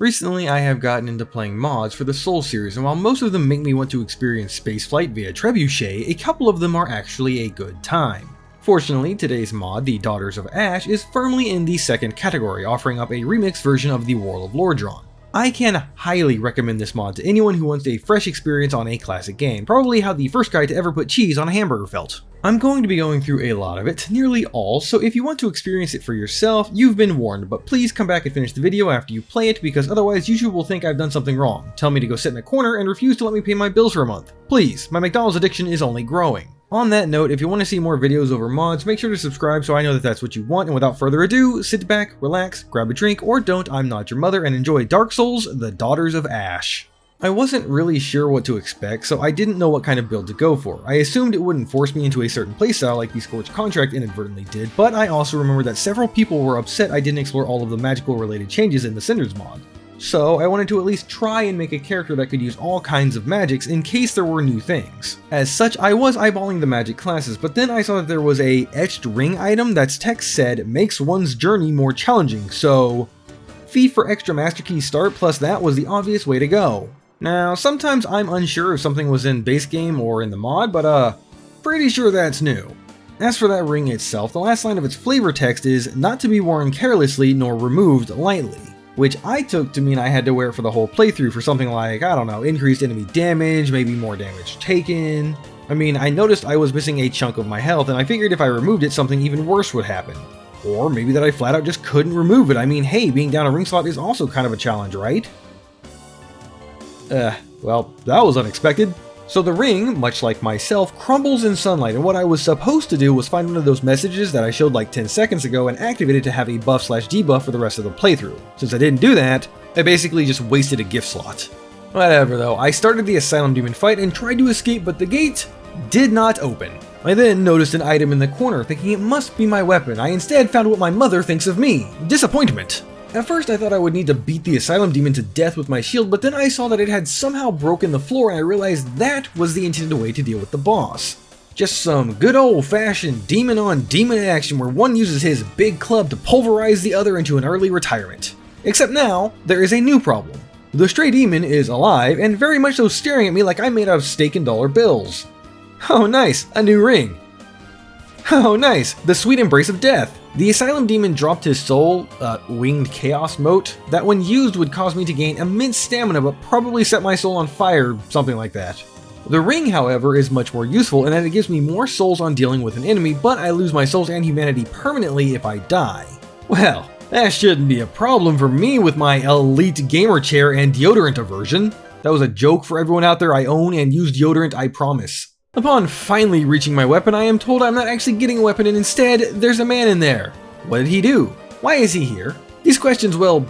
Recently, I have gotten into playing mods for the Souls series, and while most of them make me want to experience spaceflight via trebuchet, a couple of them are actually a good time. Fortunately, today's mod, the Daughters of Ash, is firmly in the second category, offering up a remixed version of the World of Lordran. I can highly recommend this mod to anyone who wants a fresh experience on a classic game, probably how the first guy to ever put cheese on a hamburger felt. I'm going to be going through a lot of it, nearly all, so if you want to experience it for yourself, you've been warned, but please come back and finish the video after you play it, because otherwise YouTube will think I've done something wrong, tell me to go sit in a corner, and refuse to let me pay my bills for a month. Please, my McDonald's addiction is only growing. On that note, if you want to see more videos over mods, make sure to subscribe so I know that that's what you want, and without further ado, sit back, relax, grab a drink, or don't, I'm not your mother, and enjoy Dark Souls, The Daughters of Ash. I wasn't really sure what to expect, so I didn't know what kind of build to go for. I assumed it wouldn't force me into a certain playstyle like the Scorched Contract inadvertently did, but I also remembered that several people were upset I didn't explore all of the magical related changes in the Cinders mod. So I wanted to at least try and make a character that could use all kinds of magics in case there were new things. As such, I was eyeballing the magic classes, but then I saw that there was a etched ring item that's text said makes one's journey more challenging, so fee for extra master key start plus that was the obvious way to go. Now, sometimes I'm unsure if something was in base game or in the mod, but pretty sure that's new. As for that ring itself, the last line of its flavor text is not to be worn carelessly nor removed lightly, which I took to mean I had to wear it for the whole playthrough for something like, I don't know, increased enemy damage, maybe more damage taken. I mean, I noticed I was missing a chunk of my health, and I figured if I removed it, something even worse would happen. Or maybe that I flat out just couldn't remove it. I mean, hey, being down a ring slot is also kind of a challenge, right? Well, that was unexpected. So the ring, much like myself, crumbles in sunlight, and what I was supposed to do was find one of those messages that I showed like 10 seconds ago and activate it to have a buff/debuff for the rest of the playthrough. Since I didn't do that, I basically just wasted a gift slot. Whatever though, I started the Asylum demon fight and tried to escape, but the gate did not open. I then noticed an item in the corner, thinking it must be my weapon. I instead found what my mother thinks of me: disappointment. At first I thought I would need to beat the Asylum demon to death with my shield, but then I saw that it had somehow broken the floor and I realized that was the intended way to deal with the boss. Just some good old-fashioned demon-on-demon action where one uses his big club to pulverize the other into an early retirement. Except now, there is a new problem. The stray demon is alive and very much so staring at me like I'm made out of steak and dollar bills. Oh nice, a new ring. Oh nice, the sweet embrace of death. The Asylum demon dropped his soul, winged chaos mote, that when used would cause me to gain immense stamina but probably set my soul on fire, something like that. The ring, however, is much more useful in that it gives me more souls on dealing with an enemy, but I lose my souls and humanity permanently if I die. Well, that shouldn't be a problem for me with my elite gamer chair and deodorant aversion. That was a joke for everyone out there. I own and use deodorant, I promise. Upon finally reaching my weapon, I am told I'm not actually getting a weapon and instead, there's a man in there. What did he do? Why is he here? These questions will,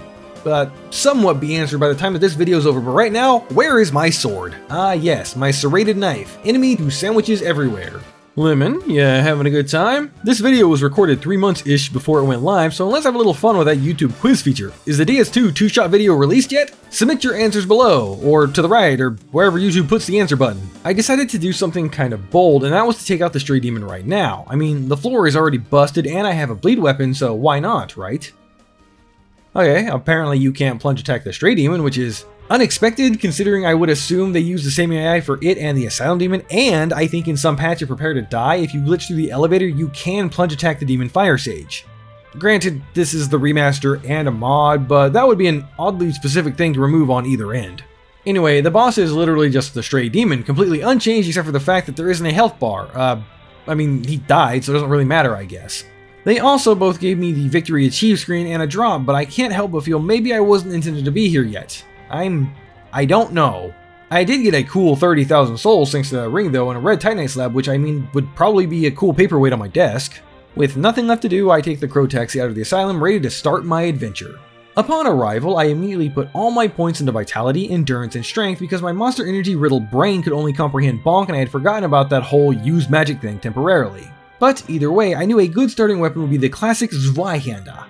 somewhat be answered by the time that this video is over, but right now, where is my sword? Ah yes, my serrated knife, enemy to sandwiches everywhere. Lemon, yeah, having a good time? This video was recorded 3 months-ish before it went live, so let's have a little fun with that YouTube quiz feature. Is the DS2 two-shot video released yet? Submit your answers below, or to the right, or wherever YouTube puts the answer button. I decided to do something kind of bold, and that was to take out the stray demon right now. I mean, the floor is already busted, and I have a bleed weapon, so why not, right? Okay, apparently you can't plunge attack the stray demon, which is unexpected, considering I would assume they use the same AI for it and the Asylum demon, and I think in some patch of Prepare to Die, if you glitch through the elevator, you can plunge attack the demon Fire Sage. Granted, this is the remaster and a mod, but that would be an oddly specific thing to remove on either end. Anyway, the boss is literally just the stray demon, completely unchanged except for the fact that there isn't a health bar. I mean, he died, so it doesn't really matter, I guess. They also both gave me the victory achieved screen and a drop, but I can't help but feel maybe I wasn't intended to be here yet. I don't know. I did get a cool 30,000 souls thanks to that ring though, and a red Titanite slab, which I mean would probably be a cool paperweight on my desk. With nothing left to do, I take the crow taxi out of the asylum, ready to start my adventure. Upon arrival, I immediately put all my points into vitality, endurance, and strength because my monster energy riddled brain could only comprehend bonk and I had forgotten about that whole use magic thing temporarily. But either way, I knew a good starting weapon would be the classic Zweihänder.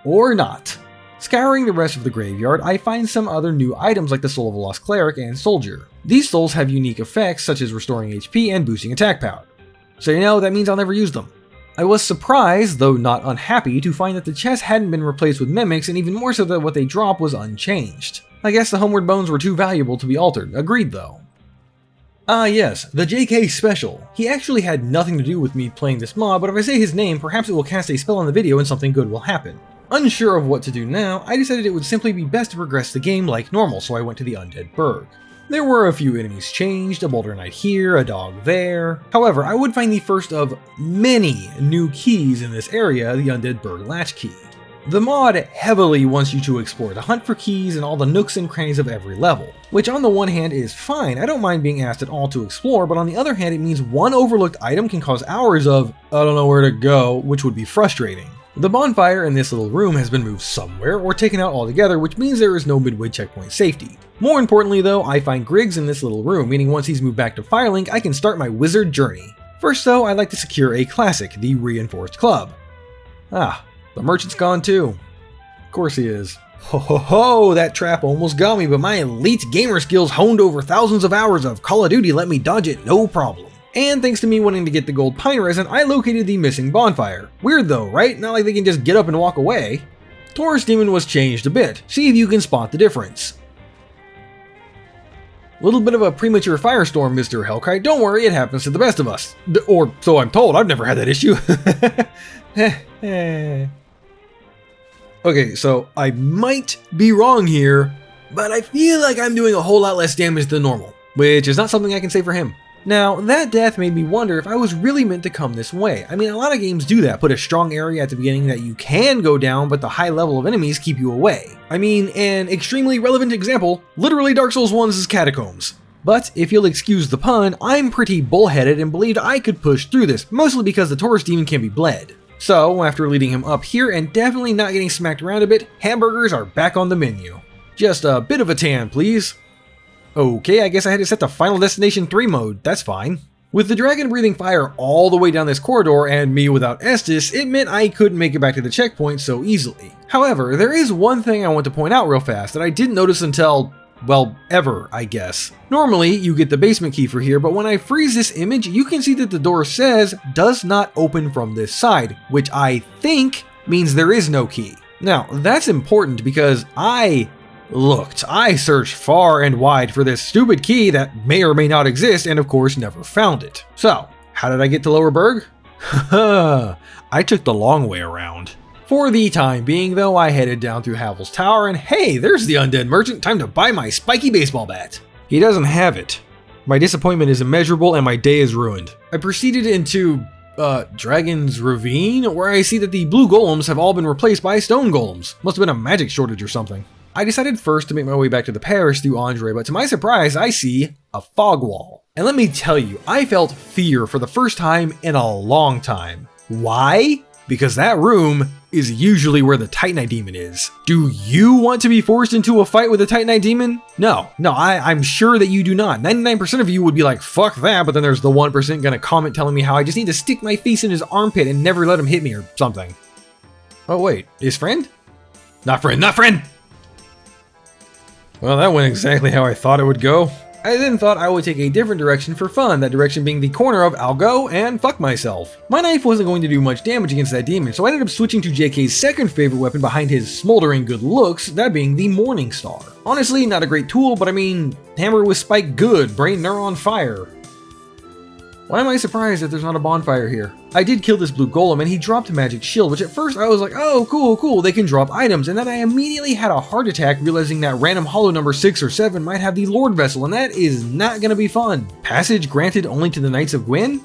Or not. Scouring the rest of the graveyard, I find some other new items like the Soul of a Lost Cleric and Soldier. These souls have unique effects such as restoring HP and boosting attack power. So you know, that means I'll never use them. I was surprised, though not unhappy, to find that the chests hadn't been replaced with mimics, and even more so that what they dropped was unchanged. I guess the homeward bones were too valuable to be altered. Agreed though. Ah yes, the JK Special. He actually had nothing to do with me playing this mod, but if I say his name, perhaps it will cast a spell on the video and something good will happen. Unsure of what to do now, I decided it would simply be best to progress the game like normal, so I went to the Undead Burg. There were a few enemies changed, a boulder knight here, a dog there. However, I would find the first of many new keys in this area, the Undead Burg latch key. The mod heavily wants you to explore the hunt for keys in all the nooks and crannies of every level, which on the one hand is fine, I don't mind being asked at all to explore, but on the other hand it means one overlooked item can cause hours of, I don't know where to go, which would be frustrating. The bonfire in this little room has been moved somewhere or taken out altogether, which means there is no midway checkpoint safety. More importantly though, I find Griggs in this little room, meaning once he's moved back to Firelink, I can start my wizard journey. First though, I'd like to secure a classic, the Reinforced Club. Ah, the merchant's gone too. Of course he is. Ho ho ho, that trap almost got me, but my elite gamer skills honed over thousands of hours of Call of Duty let me dodge it no problem. And thanks to me wanting to get the gold pine resin, I located the missing bonfire. Weird though, right? Not like they can just get up and walk away. Taurus Demon was changed a bit. See if you can spot the difference. Little bit of a premature firestorm, Mr. Hellkite. Don't worry, it happens to the best of us. Or so I'm told, I've never had that issue. Okay, so I might be wrong here, but I feel like I'm doing a whole lot less damage than normal, which is not something I can say for him. Now, that death made me wonder if I was really meant to come this way. I mean, a lot of games do that, put a strong area at the beginning that you can go down, but the high level of enemies keep you away. I mean, an extremely relevant example, literally Dark Souls 1's Catacombs. But, if you'll excuse the pun, I'm pretty bullheaded and believed I could push through this, mostly because the Taurus Demon can be bled. So, after leading him up here and definitely not getting smacked around a bit, hamburgers are back on the menu. Just a bit of a tan, please. Okay, I guess I had to set to Final Destination 3 mode, that's fine. With the dragon breathing fire all the way down this corridor and me without Estus, it meant I couldn't make it back to the checkpoint so easily. However, there is one thing I want to point out real fast that I didn't notice until, well, ever, I guess. Normally, you get the basement key for here, but when I freeze this image, you can see that the door says, does not open from this side, which I think means there is no key. Now, that's important because I searched far and wide for this stupid key that may or may not exist and of course never found it. So, how did I get to Lower Burg? I took the long way around. For the time being though, I headed down through Havel's Tower and hey, there's the undead merchant, time to buy my spiky baseball bat. He doesn't have it. My disappointment is immeasurable and my day is ruined. I proceeded into Dragon's Ravine, where I see that the blue golems have all been replaced by stone golems. Must have been a magic shortage or something. I decided first to make my way back to the parish through Andre, but to my surprise, I see a fog wall. And let me tell you, I felt fear for the first time in a long time. Why? Because that room is usually where the Titanite demon is. Do you want to be forced into a fight with a Titanite demon? No, I'm sure that you do not. 99% of you would be like, fuck that, but then there's the 1% gonna comment telling me how I just need to stick my face in his armpit and never let him hit me or something. Oh wait, his friend? Not friend! Well, that went exactly how I thought it would go. I then thought I would take a different direction for fun, that direction being the corner of I'll go and fuck myself. My knife wasn't going to do much damage against that demon, so I ended up switching to JK's second favorite weapon behind his smoldering good looks, that being the Morning Star. Honestly, not a great tool, but I mean, hammer with spike good, brain neuron fire. Why am I surprised that there's not a bonfire here? I did kill this blue golem and he dropped a magic shield, which at first I was like, oh cool, they can drop items, and then I immediately had a heart attack realizing that random hollow number 6 or 7 might have the Lord Vessel, and that is not gonna be fun. Passage granted only to the Knights of Gwyn?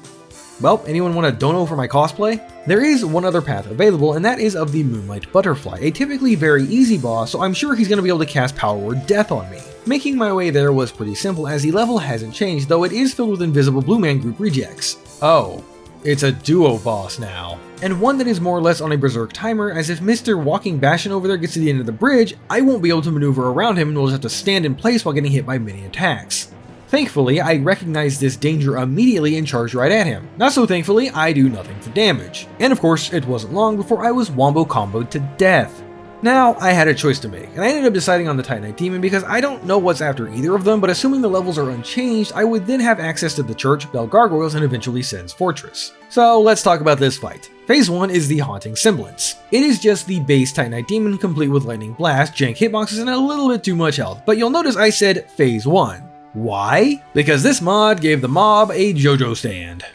Well, anyone want a dono for my cosplay? There is one other path available, and that is of the Moonlight Butterfly, a typically very easy boss, so I'm sure he's gonna be able to cast Power Word Death on me. Making my way there was pretty simple as the level hasn't changed, though it is filled with invisible Blue Man Group rejects. Oh, it's a duo boss now. And one that is more or less on a berserk timer, as if Mr. Walking Bastion over there gets to the end of the bridge, I won't be able to maneuver around him and will just have to stand in place while getting hit by many attacks. Thankfully, I recognized this danger immediately and charged right at him. Not so thankfully, I do nothing for damage. And of course, it wasn't long before I was wombo comboed to death. Now, I had a choice to make, and I ended up deciding on the Titanite Demon because I don't know what's after either of them, but assuming the levels are unchanged, I would then have access to the Church, Bell Gargoyles, and eventually Sen's Fortress. So let's talk about this fight. Phase 1 is the Haunting Semblance. It is just the base Titanite Demon complete with Lightning Blast, jank hitboxes, and a little bit too much health, but you'll notice I said Phase 1. Why? Because this mod gave the mob a JoJo stand.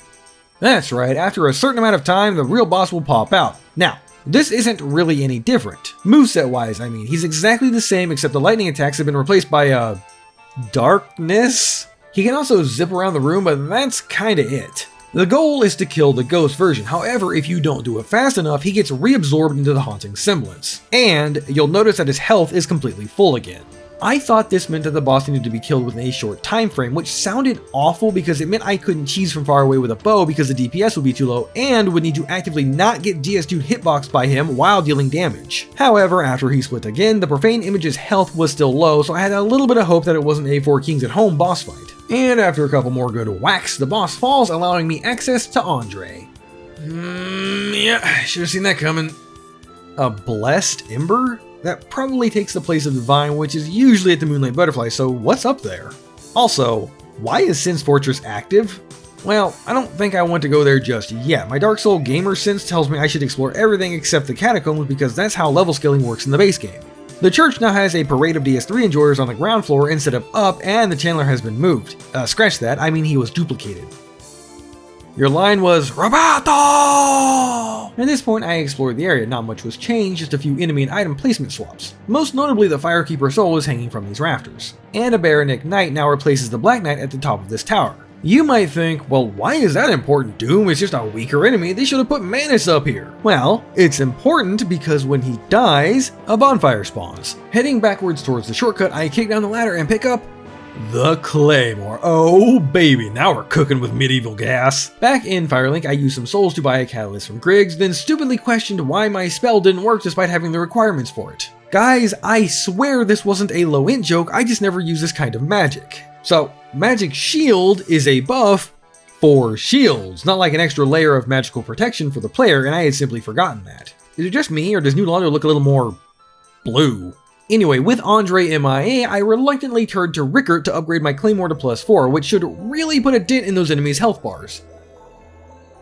That's right, after a certain amount of time, the real boss will pop out. Now, this isn't really any different. Moveset wise, I mean, he's exactly the same except the lightning attacks have been replaced by, darkness? He can also zip around the room, but that's kinda it. The goal is to kill the ghost version, however, if you don't do it fast enough, he gets reabsorbed into the Haunting Semblance. And you'll notice that his health is completely full again. I thought this meant that the boss needed to be killed within a short time frame, which sounded awful because it meant I couldn't cheese from far away with a bow because the DPS would be too low and would need to actively not get DS2'd hitboxed by him while dealing damage. However, after he split again, the Profane Image's health was still low, so I had a little bit of hope that it wasn't a 4 Kings at Home boss fight. And after a couple more good whacks, the boss falls, allowing me access to Andre. Yeah, I should have seen that coming. A Blessed Ember? That probably takes the place of Divine, which is usually at the Moonlight Butterfly, so what's up there? Also, why is Sen's Fortress active? Well, I don't think I want to go there just yet. My Dark Soul gamer sense tells me I should explore everything except the catacombs because that's how level scaling works in the base game. The church now has a parade of DS3 enjoyers on the ground floor instead of up, and the channeler has been moved. Scratch that, I mean he was duplicated. Your line was, Roboto! At this point I explored the area, not much was changed, just a few enemy and item placement swaps. Most notably the Firekeeper Soul is hanging from these rafters. And a Baronic Knight now replaces the Black Knight at the top of this tower. You might think, well why is that important, Doom? It's just a weaker enemy, they should have put Manus up here. Well, it's important because when he dies, a bonfire spawns. Heading backwards towards the shortcut, I kick down the ladder and pick up the Claymore. Oh baby, now we're cooking with medieval gas. Back in Firelink, I used some souls to buy a catalyst from Griggs, then stupidly questioned why my spell didn't work despite having the requirements for it. Guys, I swear this wasn't a low int joke, I just never use this kind of magic. So, Magic Shield is a buff for shields, not like an extra layer of magical protection for the player, and I had simply forgotten that. Is it just me, or does New Londo look a little more blue? Anyway, with Andre MIA, I reluctantly turned to Rickert to upgrade my Claymore to +4, which should really put a dent in those enemies' health bars.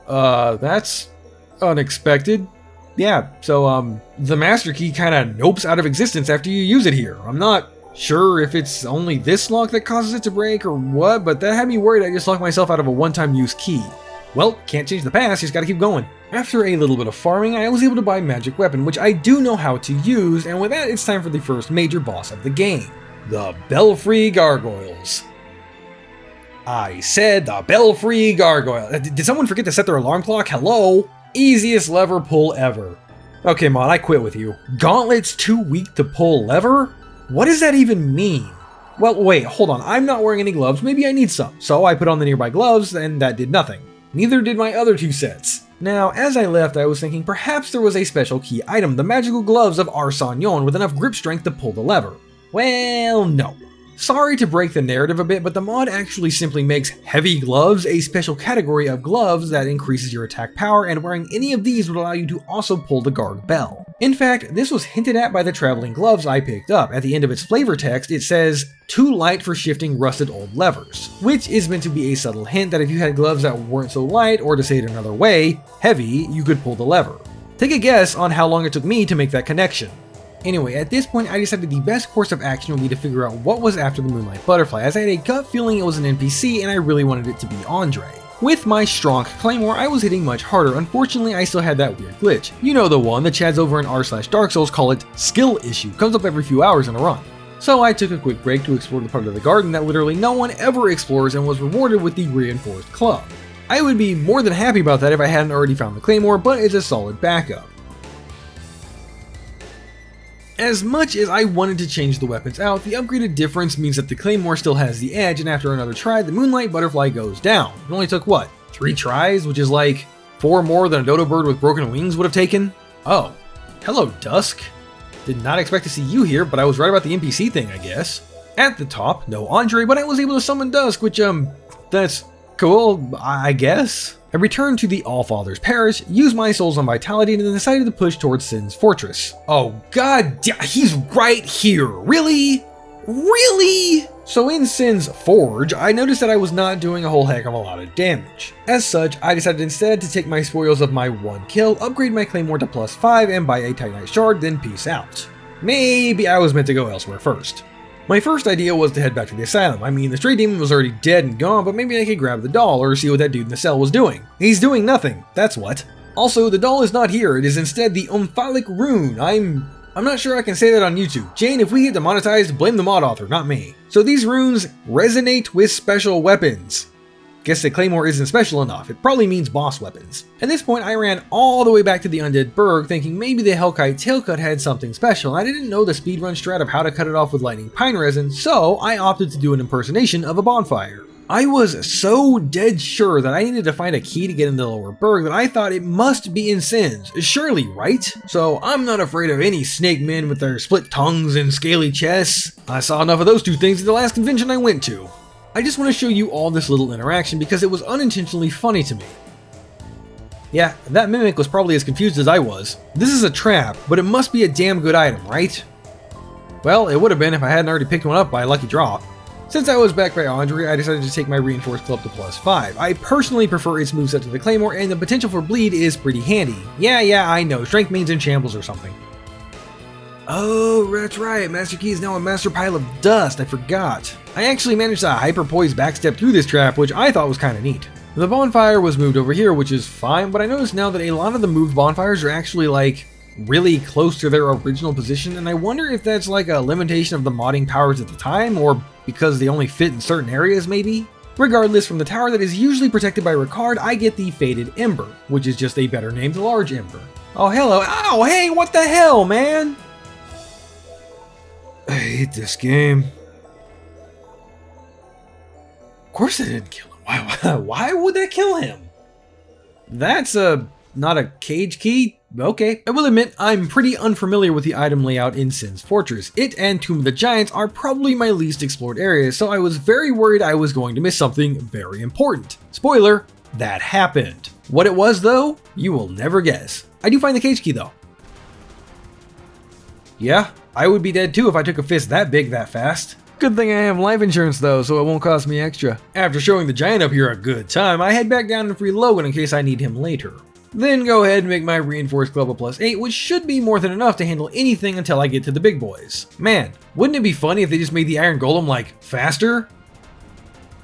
That's unexpected. Yeah, so, the Master Key kinda nopes out of existence after you use it here. I'm not sure if it's only this lock that causes it to break or what, but that had me worried I just locked myself out of a one-time use key. Well, can't change the past, just gotta keep going. After a little bit of farming, I was able to buy Magic Weapon, which I do know how to use, and with that, it's time for the first major boss of the game. The Belfry Gargoyles. I said the Belfry Gargoyle. Did someone forget to set their alarm clock? Hello? Easiest lever pull ever. Okay, mod, I quit with you. Gauntlets too weak to pull lever? What does that even mean? Well, wait, hold on, I'm not wearing any gloves, maybe I need some. So I put on the nearby gloves, and that did nothing. Neither did my other 2 sets. Now, as I left, I was thinking perhaps there was a special key item, the magical gloves of Arsagnon with enough grip strength to pull the lever. Well, no. Sorry to break the narrative a bit, but the mod actually simply makes heavy gloves a special category of gloves that increases your attack power, and wearing any of these would allow you to also pull the Garg Bell. In fact, this was hinted at by the traveling gloves I picked up. At the end of its flavor text, it says, "Too light for shifting rusted old levers," which is meant to be a subtle hint that if you had gloves that weren't so light, or to say it another way, heavy, you could pull the lever. Take a guess on how long it took me to make that connection. Anyway, at this point I decided the best course of action would be to figure out what was after the Moonlight Butterfly, as I had a gut feeling it was an NPC and I really wanted it to be Andre. With my strong Claymore, I was hitting much harder. Unfortunately, I still had that weird glitch. You know the one, the chads over in r/Dark Souls call it skill issue, comes up every few hours in a run. So I took a quick break to explore the part of the garden that literally no one ever explores and was rewarded with the reinforced club. I would be more than happy about that if I hadn't already found the Claymore, but it's a solid backup. As much as I wanted to change the weapons out, the upgraded difference means that the Claymore still has the edge, and after another try, the Moonlight Butterfly goes down. It only took, what, 3 tries, which is like 4 more than a dodo bird with broken wings would have taken? Oh, hello Dusk. Did not expect to see you here, but I was right about the NPC thing, I guess. At the top, no Andre, but I was able to summon Dusk, which, that's cool, I guess. I returned to the Allfather's Parish, used my souls on Vitality, and then decided to push towards Sin's Fortress. Oh god, he's right here, really? Really? So in Sin's Forge, I noticed that I was not doing a whole heck of a lot of damage. As such, I decided instead to take my spoils of my 1 kill, upgrade my Claymore to +5, and buy a Titanite shard, then peace out. Maybe I was meant to go elsewhere first. My first idea was to head back to the Asylum. I mean, the Stray Demon was already dead and gone, but maybe I could grab the doll or see what that dude in the cell was doing. He's doing nothing, that's what. Also, the doll is not here, it is instead the Omphalic Rune. I'm not sure I can say that on YouTube. Jane, if we get demonetized, blame the mod author, not me. So these runes resonate with special weapons. Guess the Claymore isn't special enough, it probably means boss weapons. At this point, I ran all the way back to the Undead Burg, thinking maybe the Hellkite Tailcut had something special, and I didn't know the speedrun strat of how to cut it off with lightning pine resin, so I opted to do an impersonation of a bonfire. I was so dead sure that I needed to find a key to get into the lower Burg that I thought it must be in Sin's, surely, right? So I'm not afraid of any snake men with their split tongues and scaly chests. I saw enough of those two things at the last convention I went to. I just want to show you all this little interaction because it was unintentionally funny to me. Yeah, that mimic was probably as confused as I was. This is a trap, but it must be a damn good item, right? Well, it would have been if I hadn't already picked one up by a lucky draw. Since I was back by Andre, I decided to take my Reinforced Club to +5. I personally prefer its moveset to the Claymore, and the potential for bleed is pretty handy. Yeah, I know, strength means in shambles or something. Oh, that's right, Master Key is now a master pile of dust, I forgot. I actually managed to hyper-poise backstep through this trap, which I thought was kinda neat. The bonfire was moved over here, which is fine, but I noticed now that a lot of the moved bonfires are actually like really close to their original position, and I wonder if that's like a limitation of the modding powers at the time, or because they only fit in certain areas maybe? Regardless, from the tower that is usually protected by Ricard, I get the Faded Ember, which is just a better named Large Ember. Oh hello, ow, hey, what the hell, man? I hate this game. Of course I didn't kill him. Why would that kill him? That's not a cage key? Okay. I will admit, I'm pretty unfamiliar with the item layout in Sin's Fortress. It and Tomb of the Giants are probably my least explored areas, so I was very worried I was going to miss something very important. Spoiler, that happened. What it was though, you will never guess. I do find the cage key though. Yeah, I would be dead too if I took a fist that big that fast. Good thing I have life insurance though, so it won't cost me extra. After showing the giant up here a good time, I head back down and free Logan in case I need him later. Then go ahead and make my Reinforced Club a +8, which should be more than enough to handle anything until I get to the big boys. Man, wouldn't it be funny if they just made the Iron Golem, like, faster?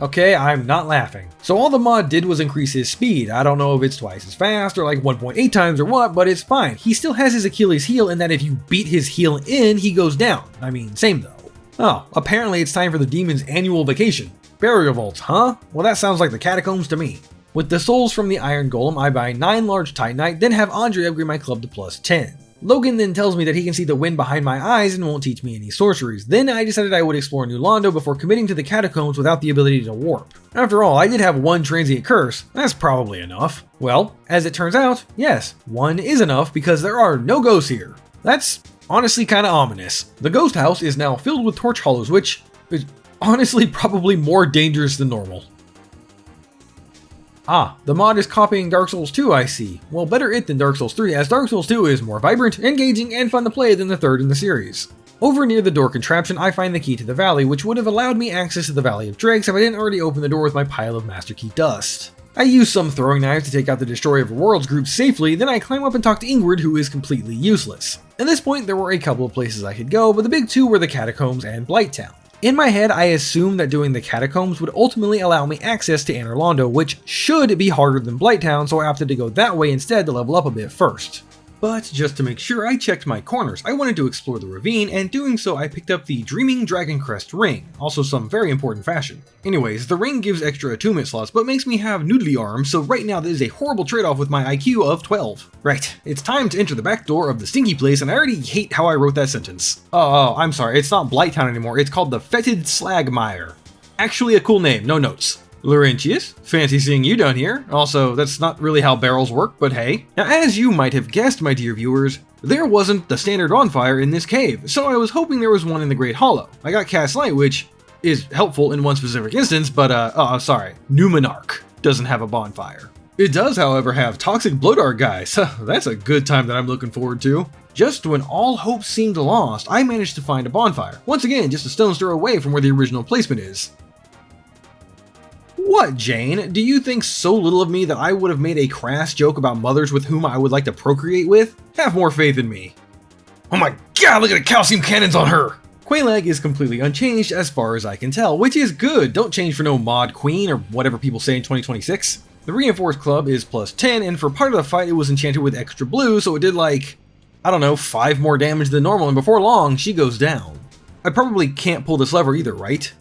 Okay, I'm not laughing. So all the mod did was increase his speed. I don't know if it's twice as fast or like 1.8 times or what, but it's fine. He still has his Achilles heel in that if you beat his heel in, he goes down. I mean, same though. Oh, apparently it's time for the demon's annual vacation. Burial vaults, huh? Well, that sounds like the catacombs to me. With the souls from the Iron Golem, I buy 9 large Titanite, then have Andre upgrade my club to +10. Logan then tells me that he can see the wind behind my eyes and won't teach me any sorceries. Then I decided I would explore Anor Londo before committing to the catacombs without the ability to warp. After all, I did have 1 transient curse. That's probably enough. Well, as it turns out, yes, 1 is enough because there are no ghosts here. That's honestly kinda ominous. The ghost house is now filled with torch hollows, which is honestly probably more dangerous than normal. Ah, the mod is copying Dark Souls 2, I see. Well, better it than Dark Souls 3, as Dark Souls 2 is more vibrant, engaging, and fun to play than the third in the series. Over near the door contraption, I find the key to the valley, which would have allowed me access to the Valley of Drakes if I didn't already open the door with my pile of Master Key dust. I use some throwing knives to take out the Destroyer of Worlds group safely, then I climb up and talk to Ingrid, who is completely useless. At this point, there were a couple of places I could go, but the big two were the catacombs and Blighttown. In my head, I assumed that doing the catacombs would ultimately allow me access to Anor Londo, which should be harder than Blighttown, so I opted to go that way instead to level up a bit first. But just to make sure, I checked my corners. I wanted to explore the ravine, and doing so I picked up the Dreaming Dragon Crest ring, also some very important fashion. Anyways, the ring gives extra attunement slots, but makes me have noodly arms, so right now that is a horrible trade-off with my IQ of 12. Right, it's time to enter the back door of the stinky place, and I already hate how I wrote that sentence. Oh, I'm sorry, it's not Blighttown anymore, it's called the Fetid Slagmire. Actually a cool name, no notes. Laurentius, fancy seeing you down here. Also, that's not really how barrels work, but hey. Now, as you might have guessed, my dear viewers, there wasn't the standard bonfire in this cave, so I was hoping there was one in the Great Hollow. I got Cast Light, which is helpful in one specific instance, but sorry, Numenarch doesn't have a bonfire. It does, however, have toxic blow dart guys. That's a good time that I'm looking forward to. Just when all hope seemed lost, I managed to find a bonfire. Once again, just a stone's throw away from where the original placement is. What, Jane? Do you think so little of me that I would have made a crass joke about mothers with whom I would like to procreate with? Have more faith in me. Oh my god, look at the calcium cannons on her! Quelaag is completely unchanged as far as I can tell, which is good. Don't change for no mod queen or whatever people say in 2026. The reinforced club is plus 10, and for part of the fight it was enchanted with extra blue, so it did like, I don't know, 5 more damage than normal, and before long, she goes down. I probably can't pull this lever either, right?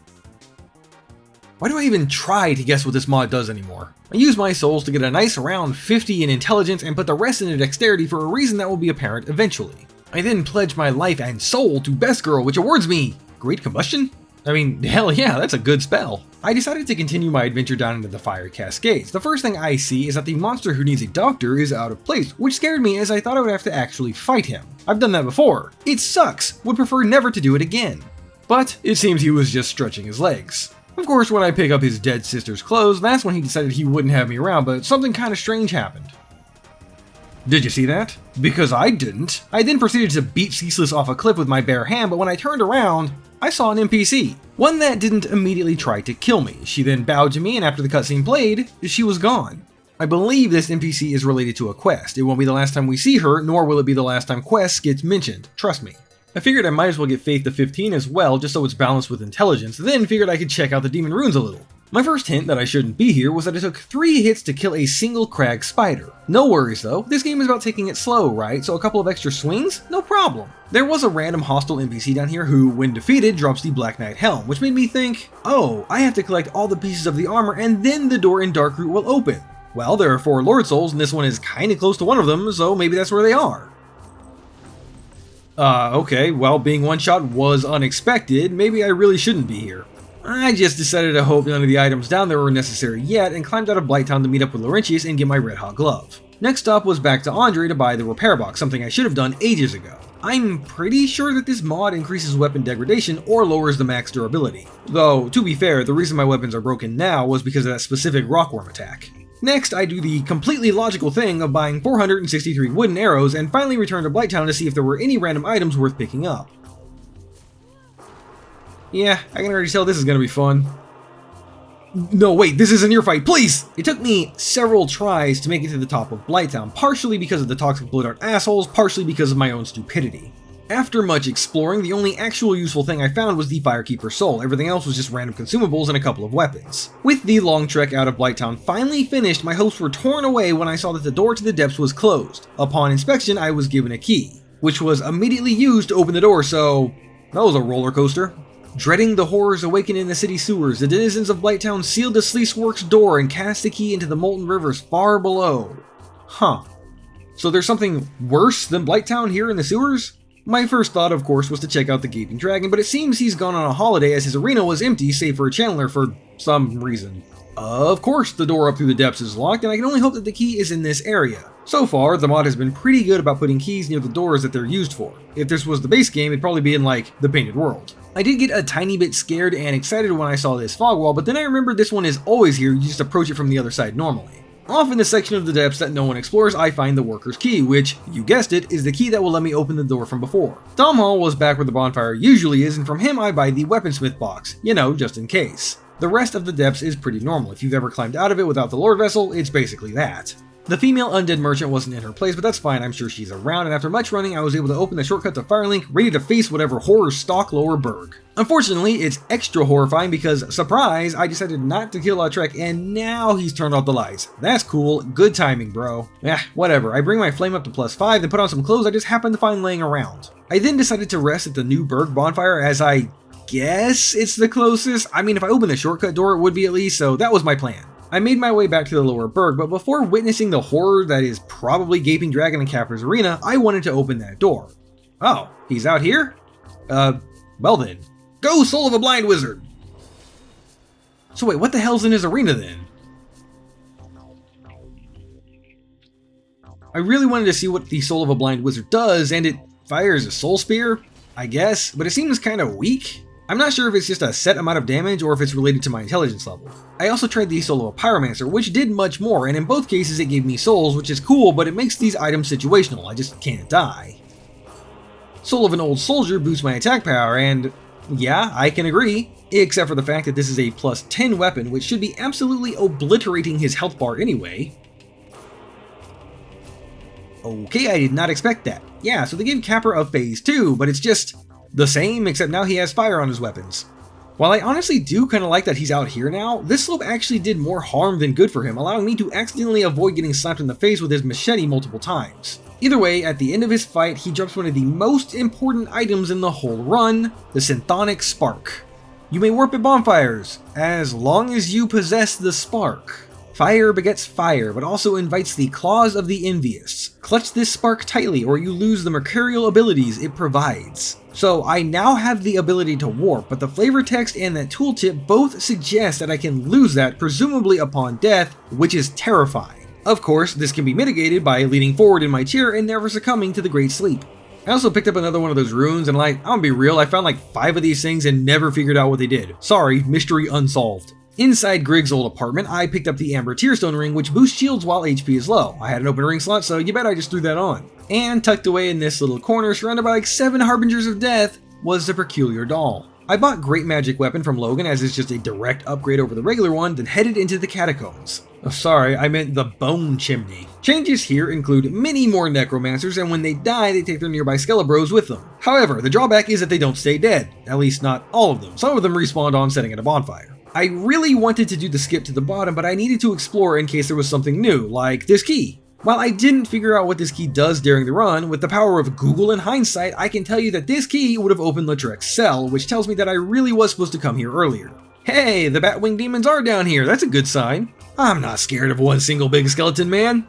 Why do I even try to guess what this mod does anymore? I use my souls to get a nice round 50 in intelligence and put the rest into dexterity for a reason that will be apparent eventually. I then pledge my life and soul to Best Girl, which awards me Great Combustion? I mean, hell yeah, that's a good spell. I decided to continue my adventure down into the fire cascades. The first thing I see is that the monster who needs a doctor is out of place, which scared me as I thought I would have to actually fight him. I've done that before. It sucks. Would prefer never to do it again. But it seems he was just stretching his legs. Of course, when I pick up his dead sister's clothes, that's when he decided he wouldn't have me around, but something kinda strange happened. Did you see that? Because I didn't. I then proceeded to beat Ceaseless off a cliff with my bare hand, but when I turned around, I saw an NPC. One that didn't immediately try to kill me. She then bowed to me, and after the cutscene played, she was gone. I believe this NPC is related to a quest. It won't be the last time we see her, nor will it be the last time quests gets mentioned. Trust me. I figured I might as well get Faith to 15 as well, just so it's balanced with intelligence, then figured I could check out the demon runes a little. My first hint that I shouldn't be here was that it took 3 hits to kill a single crag spider. No worries though, this game is about taking it slow, right? So a couple of extra swings? No problem. There was a random hostile NPC down here who, when defeated, drops the Black Knight helm, which made me think, oh, I have to collect all the pieces of the armor and then the door in Darkroot will open. Well, there are 4 Lord Souls and this one is kinda close to one of them, so maybe that's where they are. Okay, well, being one-shot was unexpected. Maybe I really shouldn't be here. I just decided to hope none of the items down there were necessary yet, and climbed out of Blighttown to meet up with Laurentius and get my red hot glove. Next stop was back to Andre to buy the repair box, something I should have done ages ago. I'm pretty sure that this mod increases weapon degradation or lowers the max durability. Though, to be fair, the reason my weapons are broken now was because of that specific rockworm attack. Next, I do the completely logical thing of buying 463 wooden arrows and finally return to Blighttown to see if there were any random items worth picking up. Yeah, I can already tell this is gonna be fun. No, wait, this isn't your fight, please! It took me several tries to make it to the top of Blighttown, partially because of the toxic blow dart assholes, partially because of my own stupidity. After much exploring, the only actual useful thing I found was the Firekeeper's Soul. Everything else was just random consumables and a couple of weapons. With the long trek out of Blighttown finally finished, my hopes were torn away when I saw that the door to the depths was closed. Upon inspection, I was given a key, which was immediately used to open the door, so that was a roller coaster. Dreading the horrors awakened in the city sewers, the denizens of Blighttown sealed the Sleeceworks door and cast the key into the molten rivers far below. Huh. So there's something worse than Blighttown here in the sewers? My first thought, of course, was to check out the Gaping Dragon, but it seems he's gone on a holiday as his arena was empty save for a channeler for some reason. Of course, the door up through the depths is locked, and I can only hope that the key is in this area. So far, the mod has been pretty good about putting keys near the doors that they're used for. If this was the base game, it'd probably be in, like, the Painted World. I did get a tiny bit scared and excited when I saw this fog wall, but then I remembered this one is always here, you just approach it from the other side normally. Off in the section of the depths that no one explores, I find the Worker's Key, which, you guessed it, is the key that will let me open the door from before. Tom Hall was back where the bonfire usually is, and from him I buy the Weaponsmith box, you know, just in case. The rest of the depths is pretty normal. If you've ever climbed out of it without the Lord Vessel, it's basically that. The female undead merchant wasn't in her place, but that's fine, I'm sure she's around, and after much running I was able to open the shortcut to Firelink, ready to face whatever horrors stalk Lower Burg. Unfortunately, it's extra horrifying because, surprise, I decided not to kill Lautrec and now he's turned off the lights. That's cool, good timing bro. Whatever, I bring my flame up to +5, then put on some clothes I just happened to find laying around. I then decided to rest at the new Burg bonfire as I guess it's the closest. I mean, if I open the shortcut door it would be at least, so that was my plan. I made my way back to the Lower Burg, but before witnessing the horror that is probably Gaping Dragon and Capper's Arena, I wanted to open that door. Oh, he's out here? Well then. Go, Soul of a Blind Wizard! So wait, what the hell's in his arena then? I really wanted to see what the Soul of a Blind Wizard does, and it fires a Soul Spear, I guess, but it seems kinda weak. I'm not sure if it's just a set amount of damage or if it's related to my intelligence level. I also tried the Soul of a Pyromancer, which did much more, and in both cases it gave me souls, which is cool, but it makes these items situational, I just can't die. Soul of an Old Soldier boosts my attack power, and yeah, I can agree, except for the fact that this is a plus 10 weapon, which should be absolutely obliterating his health bar anyway. Okay, I did not expect that. Yeah, so they gave Capper a phase 2, but it's just the same, except now he has fire on his weapons. While I honestly do kind of like that he's out here now, this slope actually did more harm than good for him, allowing me to accidentally avoid getting slapped in the face with his machete multiple times. Either way, at the end of his fight, he drops one of the most important items in the whole run, the Synthonic Spark. You may warp at bonfires, as long as you possess the spark. Fire begets fire, but also invites the claws of the envious. Clutch this spark tightly or you lose the mercurial abilities it provides. So I now have the ability to warp, but the flavor text and that tooltip both suggest that I can lose that presumably upon death, which is terrifying. Of course, this can be mitigated by leaning forward in my chair and never succumbing to the Great Sleep. I also picked up another one of those runes and I'm gonna be real, I found like 5 of these things and never figured out what they did. Sorry, mystery unsolved. Inside Grig's old apartment, I picked up the Amber Tearstone ring, which boosts shields while HP is low. I had an open ring slot, so you bet I just threw that on. And tucked away in this little corner, surrounded by like 7 Harbingers of Death, was the Peculiar Doll. I bought Great Magic Weapon from Logan as it's just a direct upgrade over the regular one, then headed into the catacombs. Oh, sorry, I meant the Bone Chimney. Changes here include many more necromancers, and when they die, they take their nearby Skelebros with them. However, the drawback is that they don't stay dead. At least not all of them. Some of them respawned on setting at a bonfire. I really wanted to do the skip to the bottom, but I needed to explore in case there was something new, like this key. While I didn't figure out what this key does during the run, with the power of Google and hindsight, I can tell you that this key would have opened Lautrec's cell, which tells me that I really was supposed to come here earlier. Hey, the Batwing demons are down here, that's a good sign. I'm not scared of one single big skeleton man.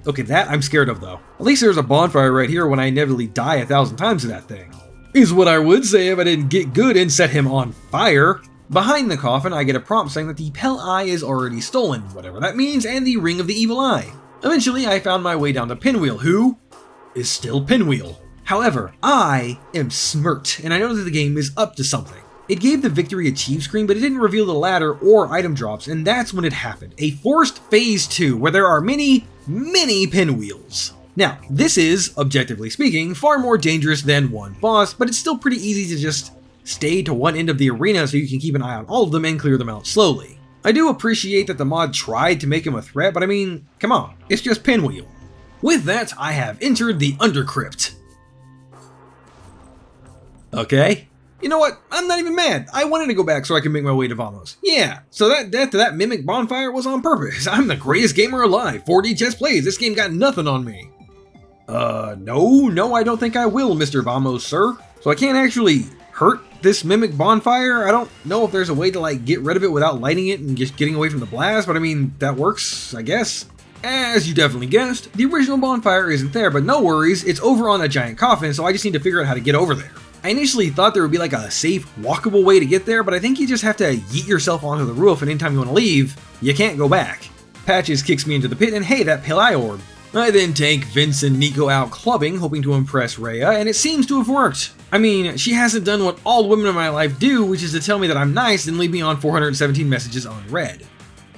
Okay, that I'm scared of though. At least there's a bonfire right here when I inevitably die 1,000 times to that thing. Is what I would say if I didn't get good and set him on fire. Behind the coffin, I get a prompt saying that the Pell Eye is already stolen, whatever that means, and the Ring of the Evil Eye. Eventually, I found my way down to Pinwheel, who is still Pinwheel. However, I am smirked, and I know that the game is up to something. It gave the Victory Achieved screen, but it didn't reveal the ladder or item drops, and that's when it happened. A forced Phase 2, where there are many pinwheels. Now, this is, objectively speaking, far more dangerous than one boss, but it's still pretty easy to just stay to one end of the arena so you can keep an eye on all of them and clear them out slowly. I do appreciate that the mod tried to make him a threat, but I mean, come on, it's just Pinwheel. With that, I have entered the Undercrypt. Okay. You know what? I'm not even mad. I wanted to go back so I can make my way to Vamos. Yeah, so that death to that Mimic Bonfire was on purpose. I'm the greatest gamer alive. 4D chess plays. This game got nothing on me. No, I don't think I will, Mr. Vamos, sir. So I can't actually hurt this Mimic Bonfire. I don't know if there's a way to like get rid of it without lighting it and just getting away from the blast, but I mean, that works, I guess. As you definitely guessed, the original bonfire isn't there, but no worries, it's over on a giant coffin, so I just need to figure out how to get over there. I initially thought there would be like a safe, walkable way to get there, but I think you just have to yeet yourself onto the roof, and anytime you want to leave, you can't go back. Patches kicks me into the pit, and hey, that Pale Eye Orb. I then take Vince and Nico out clubbing, hoping to impress Rhea, and it seems to have worked. I mean, she hasn't done what all women in my life do, which is to tell me that I'm nice and leave me on 417 messages unread.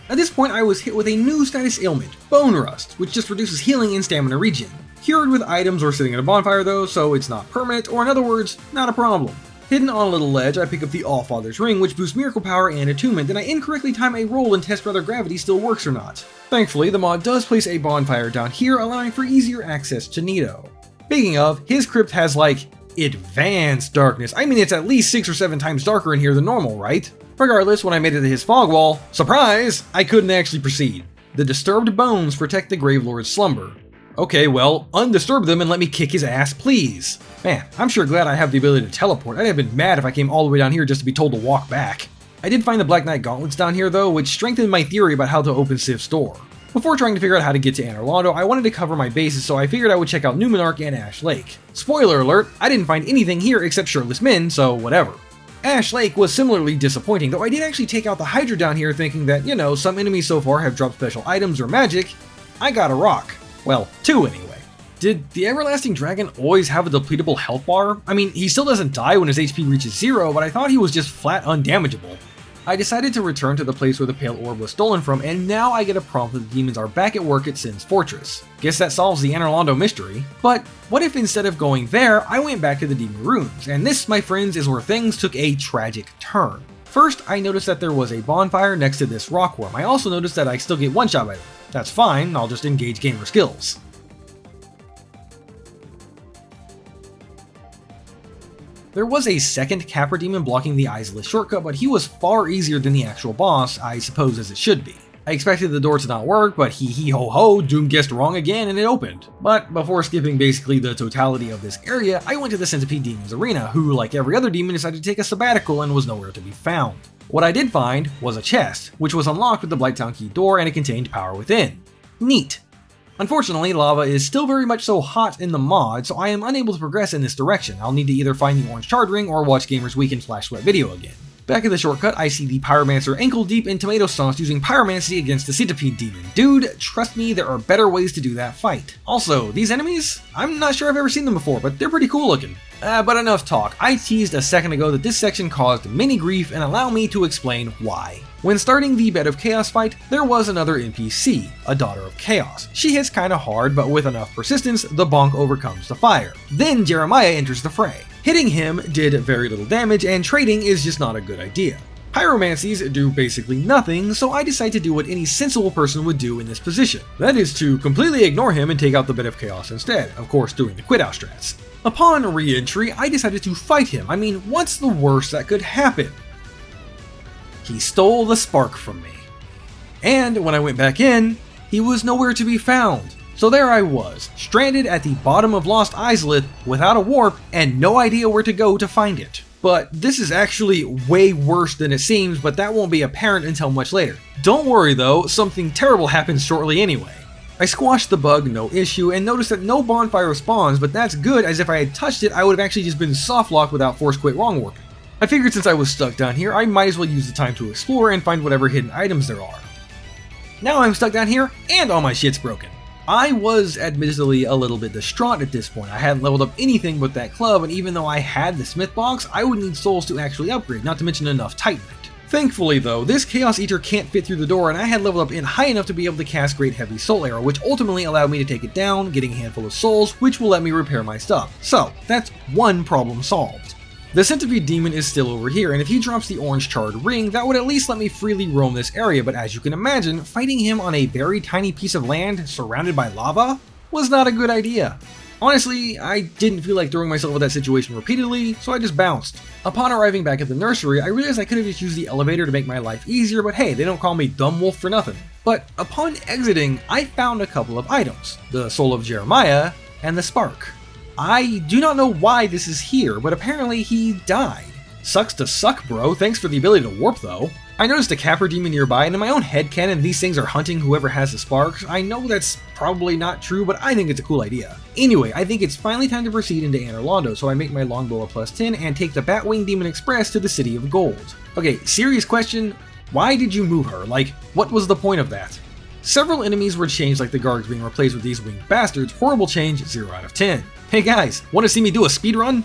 At this point, I was hit with a new status ailment, Bone Rust, which just reduces healing and stamina regen. Cured with items or sitting at a bonfire though, so it's not permanent, or in other words, not a problem. Hidden on a little ledge, I pick up the Allfather's Ring, which boosts miracle power and attunement, and I incorrectly time a roll and test whether gravity still works or not. Thankfully, the mod does place a bonfire down here, allowing for easier access to Nito. Speaking of, his crypt has like, advanced darkness. I mean, it's at least 6 or 7 times darker in here than normal, right? Regardless, when I made it to his fog wall, surprise, I couldn't actually proceed. The disturbed bones protect the Gravelord's slumber. Okay, well, undisturb them and let me kick his ass, please. Man, I'm sure glad I have the ability to teleport. I'd have been mad if I came all the way down here just to be told to walk back. I did find the Black Knight gauntlets down here though, which strengthened my theory about how to open Siv's door. Before trying to figure out how to get to Anor Londo, I wanted to cover my bases, so I figured I would check out Numenark and Ash Lake. Spoiler alert, I didn't find anything here except shirtless men, so whatever. Ash Lake was similarly disappointing, though I did actually take out the Hydra down here thinking that, you know, some enemies so far have dropped special items or magic. I got a rock. Well, 2 anyway. Did the Everlasting Dragon always have a depletable health bar? I mean, he still doesn't die when his HP reaches 0, but I thought he was just flat undamageable. I decided to return to the place where the Pale Orb was stolen from, and now I get a prompt that the demons are back at work at Sin's Fortress. Guess that solves the Anor Londo mystery. But what if instead of going there, I went back to the Demon Ruins? And this, my friends, is where things took a tragic turn. First, I noticed that there was a bonfire next to this rockworm. I also noticed that I still get one-shot by them. That's fine, I'll just engage gamer skills. There was a second Capra demon blocking the Izalith shortcut, but he was far easier than the actual boss, I suppose as it should be. I expected the door to not work, but hee ho ho, Doom guessed wrong again and it opened. But before skipping basically the totality of this area, I went to the Centipede Demon's arena, who, like every other demon, decided to take a sabbatical and was nowhere to be found. What I did find was a chest, which was unlocked with the Blighttown key door and it contained power within. Neat. Unfortunately, lava is still very much so hot in the mod, so I am unable to progress in this direction. I'll need to either find the orange shard ring or watch Gamers Weekend Flash Sweat video again. Back at the shortcut, I see the Pyromancer ankle deep in tomato sauce using Pyromancy against the Centipede Demon. Dude, trust me, there are better ways to do that fight. Also, these enemies? I'm not sure I've ever seen them before, but they're pretty cool looking. But enough talk. I teased a second ago that this section caused many grief, and allow me to explain why. When starting the Bed of Chaos fight, there was another NPC, a Daughter of Chaos. She hits kinda hard, but with enough persistence, the bonk overcomes the fire. Then Jeremiah enters the fray. Hitting him did very little damage, and trading is just not a good idea. Pyromancies do basically nothing, so I decide to do what any sensible person would do in this position. That is to completely ignore him and take out the Bed of Chaos instead, of course doing the quit out strats. Upon re-entry, I decided to fight him. I mean, what's the worst that could happen? He stole the spark from me. And when I went back in, he was nowhere to be found. So there I was, stranded at the bottom of Lost Izalith without a warp and no idea where to go to find it. But this is actually way worse than it seems, but that won't be apparent until much later. Don't worry though, something terrible happens shortly anyway. I squashed the bug, no issue, and noticed that no bonfire spawns, but that's good, as if I had touched it, I would have actually just been soft locked without force quit wrong warping. I figured since I was stuck down here, I might as well use the time to explore and find whatever hidden items there are. Now I'm stuck down here, and all my shit's broken. I was admittedly a little bit distraught at this point. I hadn't leveled up anything but that club, and even though I had the smith box, I would need souls to actually upgrade, not to mention enough Titanite. Thankfully though, this Chaos Eater can't fit through the door, and I had leveled up in high enough to be able to cast Great Heavy Soul Arrow, which ultimately allowed me to take it down, getting a handful of souls, which will let me repair my stuff. So, that's one problem solved. The Centipede Demon is still over here, and if he drops the orange charred ring, that would at least let me freely roam this area, but as you can imagine, fighting him on a very tiny piece of land surrounded by lava was not a good idea. Honestly, I didn't feel like throwing myself in that situation repeatedly, so I just bounced. Upon arriving back at the nursery, I realized I could have just used the elevator to make my life easier, but hey, they don't call me Dumb Wolf for nothing. But upon exiting, I found a couple of items, the Soul of Jeremiah and the Spark. I do not know why this is here, but apparently he died. Sucks to suck, bro. Thanks for the ability to warp, though. I noticed a Capra demon nearby, and in my own headcanon, these things are hunting whoever has the sparks. I know that's probably not true, but I think it's a cool idea. Anyway, I think it's finally time to proceed into Anor Londo, so I make my longbow a +10 and take the Batwing Demon Express to the City of Gold. Okay, serious question. Why did you move her? Like, what was the point of that? Several enemies were changed, like the Gargs being replaced with these winged bastards. Horrible change, 0 out of 10. Hey guys, want to see me do a speedrun?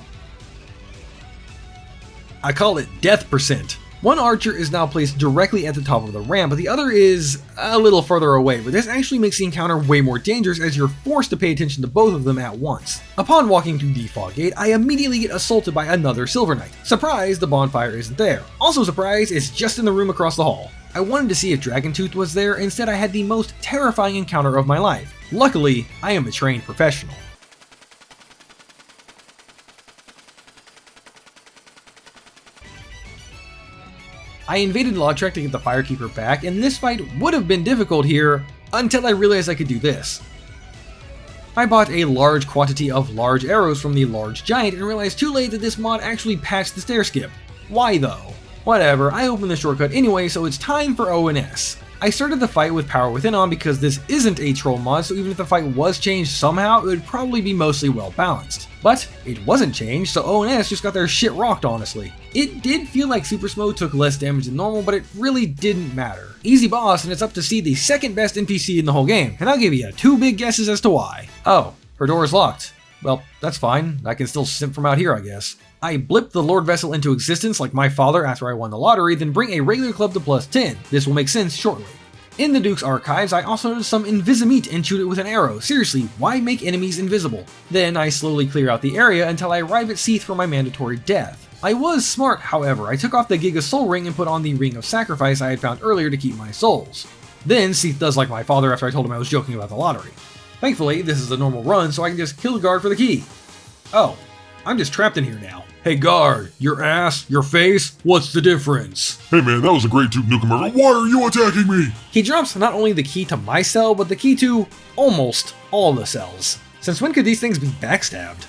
I call it Death Percent. One archer is now placed directly at the top of the ramp, but the other is a little further away, but this actually makes the encounter way more dangerous as you're forced to pay attention to both of them at once. Upon walking through the fog gate, I immediately get assaulted by another Silver Knight. Surprise, the bonfire isn't there. Also surprise, it's just in the room across the hall. I wanted to see if Dragontooth was there, instead I had the most terrifying encounter of my life. Luckily, I am a trained professional. I invaded Lautrec to get the Firekeeper back, and this fight would have been difficult here, until I realized I could do this. I bought a large quantity of large arrows from the Large Giant and realized too late that this mod actually patched the stair skip. Why though? Whatever, I opened the shortcut anyway, so it's time for O&S. I started the fight with Power Within on because this isn't a troll mod, so even if the fight was changed somehow, it would probably be mostly well balanced. But it wasn't changed, so O&S just got their shit rocked, honestly. It did feel like Super Smo took less damage than normal, but it really didn't matter. Easy boss, and it's up to see the second best NPC in the whole game, and I'll give you 2 big guesses as to why. Oh, Her door is locked. Well, that's fine. I can still simp from out here, I guess. I blip the Lord Vessel into existence like my father after I won the lottery, then bring a regular club to +10. This will make sense shortly. In the Duke's archives, I also noticed some Invisimite and shoot it with an arrow. Seriously, why make enemies invisible? Then I slowly clear out the area until I arrive at Seath for my mandatory death. I was smart, however. I took off the Giga Soul Ring and put on the Ring of Sacrifice I had found earlier to keep my souls. Then Seath does like my father after I told him I was joking about the lottery. Thankfully, this is a normal run, so I can just kill the guard for the key. Oh, I'm just trapped in here now. Hey guard, your ass, your face, what's the difference? Hey man, that was a great Duke Nukem murder. Why are you attacking me? He drops not only the key to my cell, but the key to almost all the cells. Since when could these things be backstabbed?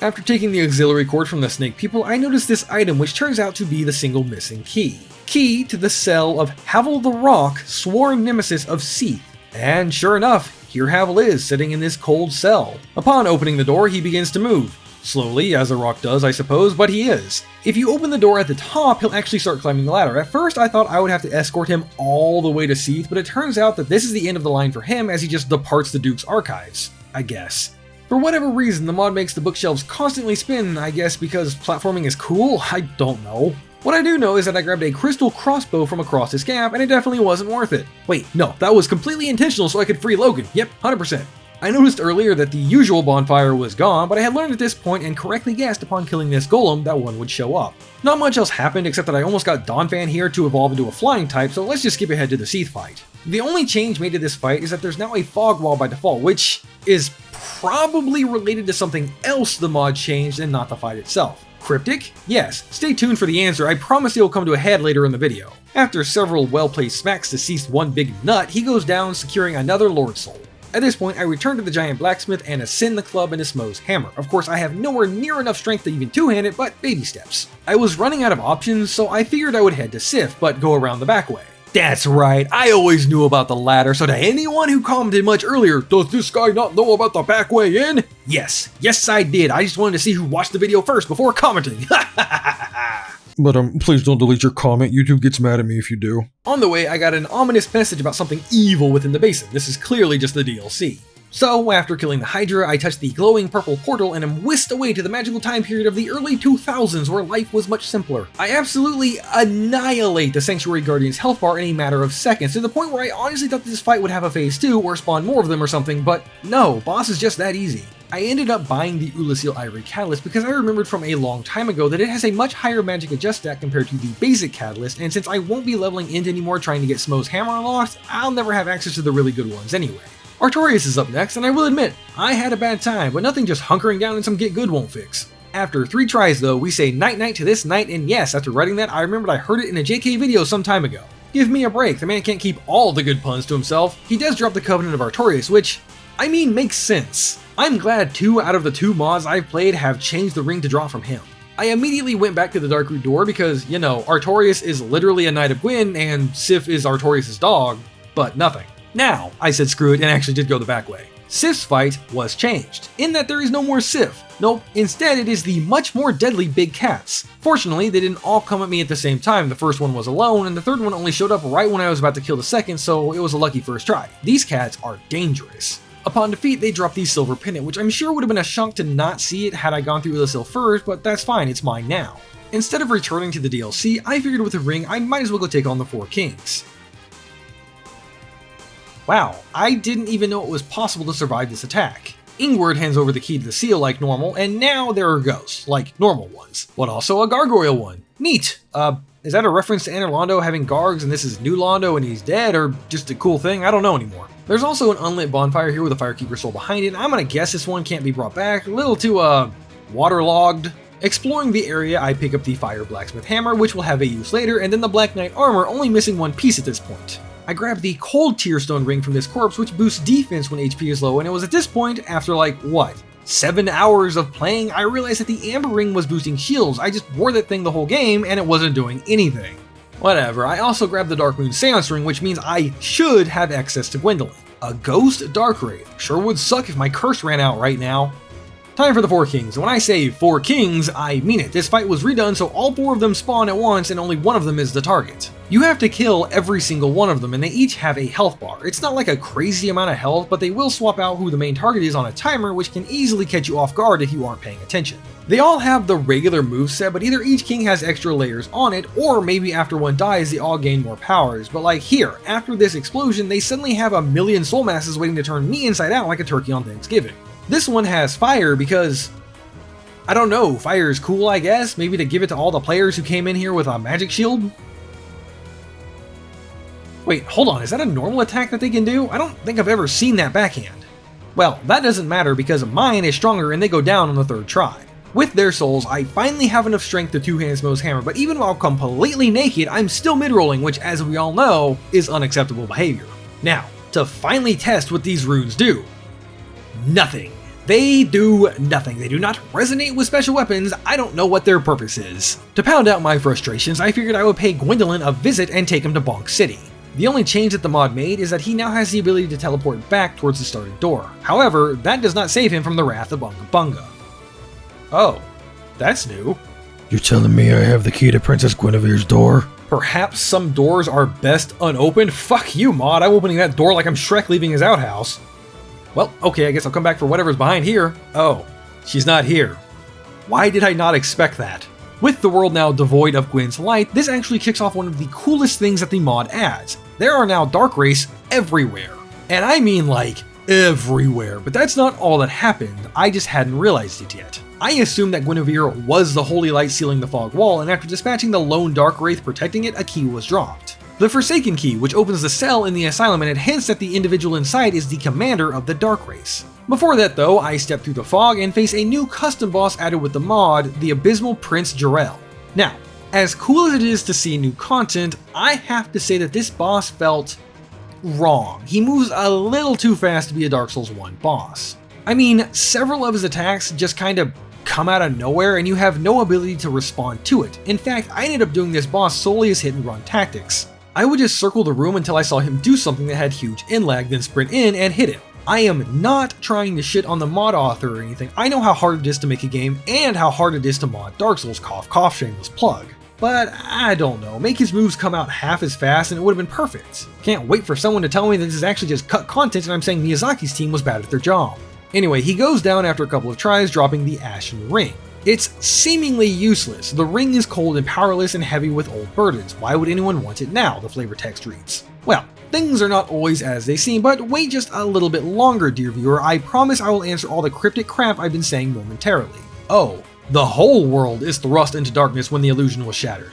After taking the auxiliary cord from the snake people, I noticed this item which turns out to be the single missing key. Key to the cell of Havel the Rock, sworn nemesis of Seath. And sure enough, here Havel is, sitting in this cold cell. Upon opening the door, he begins to move. Slowly, as a rock does, I suppose, but he is. If you open the door at the top, he'll actually start climbing the ladder. At first, I thought I would have to escort him all the way to Seath, but it turns out that this is the end of the line for him as he just departs the Duke's archives, I guess. For whatever reason, the mod makes the bookshelves constantly spin, I guess because platforming is cool? I don't know. What I do know is that I grabbed a crystal crossbow from across this gap, and it definitely wasn't worth it. Wait, no, that was completely intentional so I could free Logan. Yep, 100%. I noticed earlier that the usual bonfire was gone, but I had learned at this point and correctly guessed upon killing this golem that one would show up. Not much else happened except that I almost got Donphan here to evolve into a flying type, so let's just skip ahead to the Seath fight. The only change made to this fight is that there's now a fog wall by default, which is probably related to something else the mod changed and not the fight itself. Cryptic? Yes, stay tuned for the answer, I promise it will come to a head later in the video. After several well-placed smacks to Seath's one big nut, he goes down securing another Lord Soul. At this point, I return to the giant blacksmith and ascend the club into Smo's hammer. Of course, I have nowhere near enough strength to even two-hand it, but baby steps. I was running out of options, so I figured I would head to Sif, but go around the back way. That's right, I always knew about the ladder, so to anyone who commented much earlier, does this guy not know about the back way in? Yes I did, I just wanted to see who watched the video first before commenting. But please don't delete your comment, YouTube gets mad at me if you do. On the way, I got an ominous message about something evil within the basin. This is clearly just the DLC. So, after killing the Hydra, I touched the glowing purple portal and am whisked away to the magical time period of the early 2000s where life was much simpler. I absolutely annihilate the Sanctuary Guardian's health bar in a matter of seconds, to the point where I honestly thought this fight would have a phase 2 or spawn more of them or something, but no, boss is just that easy. I ended up buying the Ulasil Ivory Catalyst because I remembered from a long time ago that it has a much higher magic adjust stat compared to the basic Catalyst, and since I won't be leveling Int anymore trying to get Smo's hammer unlocked, I'll never have access to the really good ones anyway. Artorias is up next, and I will admit, I had a bad time, but nothing just hunkering down in some get good won't fix. After 3 tries though, we say night-night to this night, and yes, after writing that, I remembered I heard it in a JK video some time ago. Give me a break, the man can't keep all the good puns to himself. He does drop the Covenant of Artorias, which, I mean, makes sense. I'm glad 2 out of the 2 mods I've played have changed the ring to draw from him. I immediately went back to the Darkroot door because, you know, Artorias is literally a Knight of Gwyn, and Sif is Artorias' dog, but nothing. Now, I said screw it and actually did go the back way. Sif's fight was changed, in that there is no more Sif. Nope, instead it is the much more deadly big cats. Fortunately, they didn't all come at me at the same time. The first one was alone, and the third one only showed up right when I was about to kill the second, so it was a lucky first try. These cats are dangerous. Upon defeat, they drop the silver pendant, which I'm sure would have been a shock to not see it had I gone through Ulasil first, but that's fine, it's mine now. Instead of returning to the DLC, I figured with the ring I might as well go take on the 4 kings. Wow, I didn't even know it was possible to survive this attack. Ingward hands over the key to the seal like normal, and now there are ghosts, like normal ones, but also a gargoyle one. Neat! Is that a reference to Anor Londo having gargs and this is new Londo and he's dead, or just a cool thing? I don't know anymore. There's also an unlit bonfire here with a Firekeeper soul behind it, and I'm gonna guess this one can't be brought back, a little too, waterlogged. Exploring the area, I pick up the Fire Blacksmith Hammer, which will have a use later, and then the Black Knight Armor, only missing one piece at this point. I grabbed the Cold Tearstone ring from this corpse, which boosts defense when HP is low, and it was at this point, after like, what, 7 hours of playing, I realized that the Amber ring was boosting shields. I just wore that thing the whole game, and it wasn't doing anything. Whatever, I also grabbed the Dark Moon Seance ring, which means I should have access to Gwendolyn. A Ghost Dark Wraith. Sure would suck if my curse ran out right now. Time for the 4 kings, and when I say 4 kings, I mean it. This fight was redone so all 4 of them spawn at once, and only one of them is the target. You have to kill every single one of them, and they each have a health bar. It's not like a crazy amount of health, but they will swap out who the main target is on a timer, which can easily catch you off guard if you aren't paying attention. They all have the regular moveset, but either each king has extra layers on it, or maybe after one dies they all gain more powers. But like here, after this explosion, they suddenly have a million soul masses waiting to turn me inside out like a turkey on Thanksgiving. This one has fire because, I don't know, fire is cool I guess, maybe to give it to all the players who came in here with a magic shield? Wait, hold on, is that a normal attack that they can do? I don't think I've ever seen that backhand. Well, that doesn't matter because mine is stronger and they go down on the third try. With their souls, I finally have enough strength to two-hand Smo's hammer, but even while completely naked, I'm still mid-rolling, which as we all know, is unacceptable behavior. Now, to finally test what these runes do. Nothing. They do nothing. They do not resonate with special weapons. I don't know what their purpose is. To pound out my frustrations, I figured I would pay Gwendolyn a visit and take him to Bonk City. The only change that the mod made is that he now has the ability to teleport back towards the starting door. However, that does not save him from the wrath of Bunga Bunga. Oh, that's new. You're telling me I have the key to Princess Guinevere's door? Perhaps some doors are best unopened? Fuck you, mod, I'm opening that door like I'm Shrek leaving his outhouse. Well, okay, I guess I'll come back for whatever's behind here. Oh, she's not here. Why did I not expect that? With the world now devoid of Gwen's light, this actually kicks off one of the coolest things that the mod adds. There are now Dark Wraiths everywhere. And I mean like, everywhere. But that's not all that happened, I just hadn't realized it yet. I assumed that Guinevere was the holy light sealing the fog wall, and after dispatching the lone Dark Wraith protecting it, a key was dropped. The Forsaken Key, which opens the cell in the Asylum, and it hints that the individual inside is the commander of the Dark Race. Before that though, I step through the fog and face a new custom boss added with the mod, the Abyssal Prince Jarrell. Now, as cool as it is to see new content, I have to say that this boss felt wrong. He moves a little too fast to be a Dark Souls 1 boss. I mean, several of his attacks just kind of come out of nowhere and you have no ability to respond to it. In fact, I ended up doing this boss solely as hit and run tactics. I would just circle the room until I saw him do something that had huge in lag, then sprint in and hit him. I am not trying to shit on the mod author or anything. I know how hard it is to make a game and how hard it is to mod Dark Souls, cough cough, shameless plug. But I don't know, make his moves come out half as fast and it would have been perfect. Can't wait for someone to tell me that this is actually just cut content and I'm saying Miyazaki's team was bad at their job. Anyway, he goes down after a couple of tries, dropping the Ashen Ring. It's seemingly useless. The ring is cold and powerless and heavy with old burdens. Why would anyone want it now, the flavor text reads. Well, things are not always as they seem, but wait just a little bit longer, dear viewer. I promise I will answer all the cryptic crap I've been saying momentarily. Oh, the whole world is thrust into darkness when the illusion was shattered.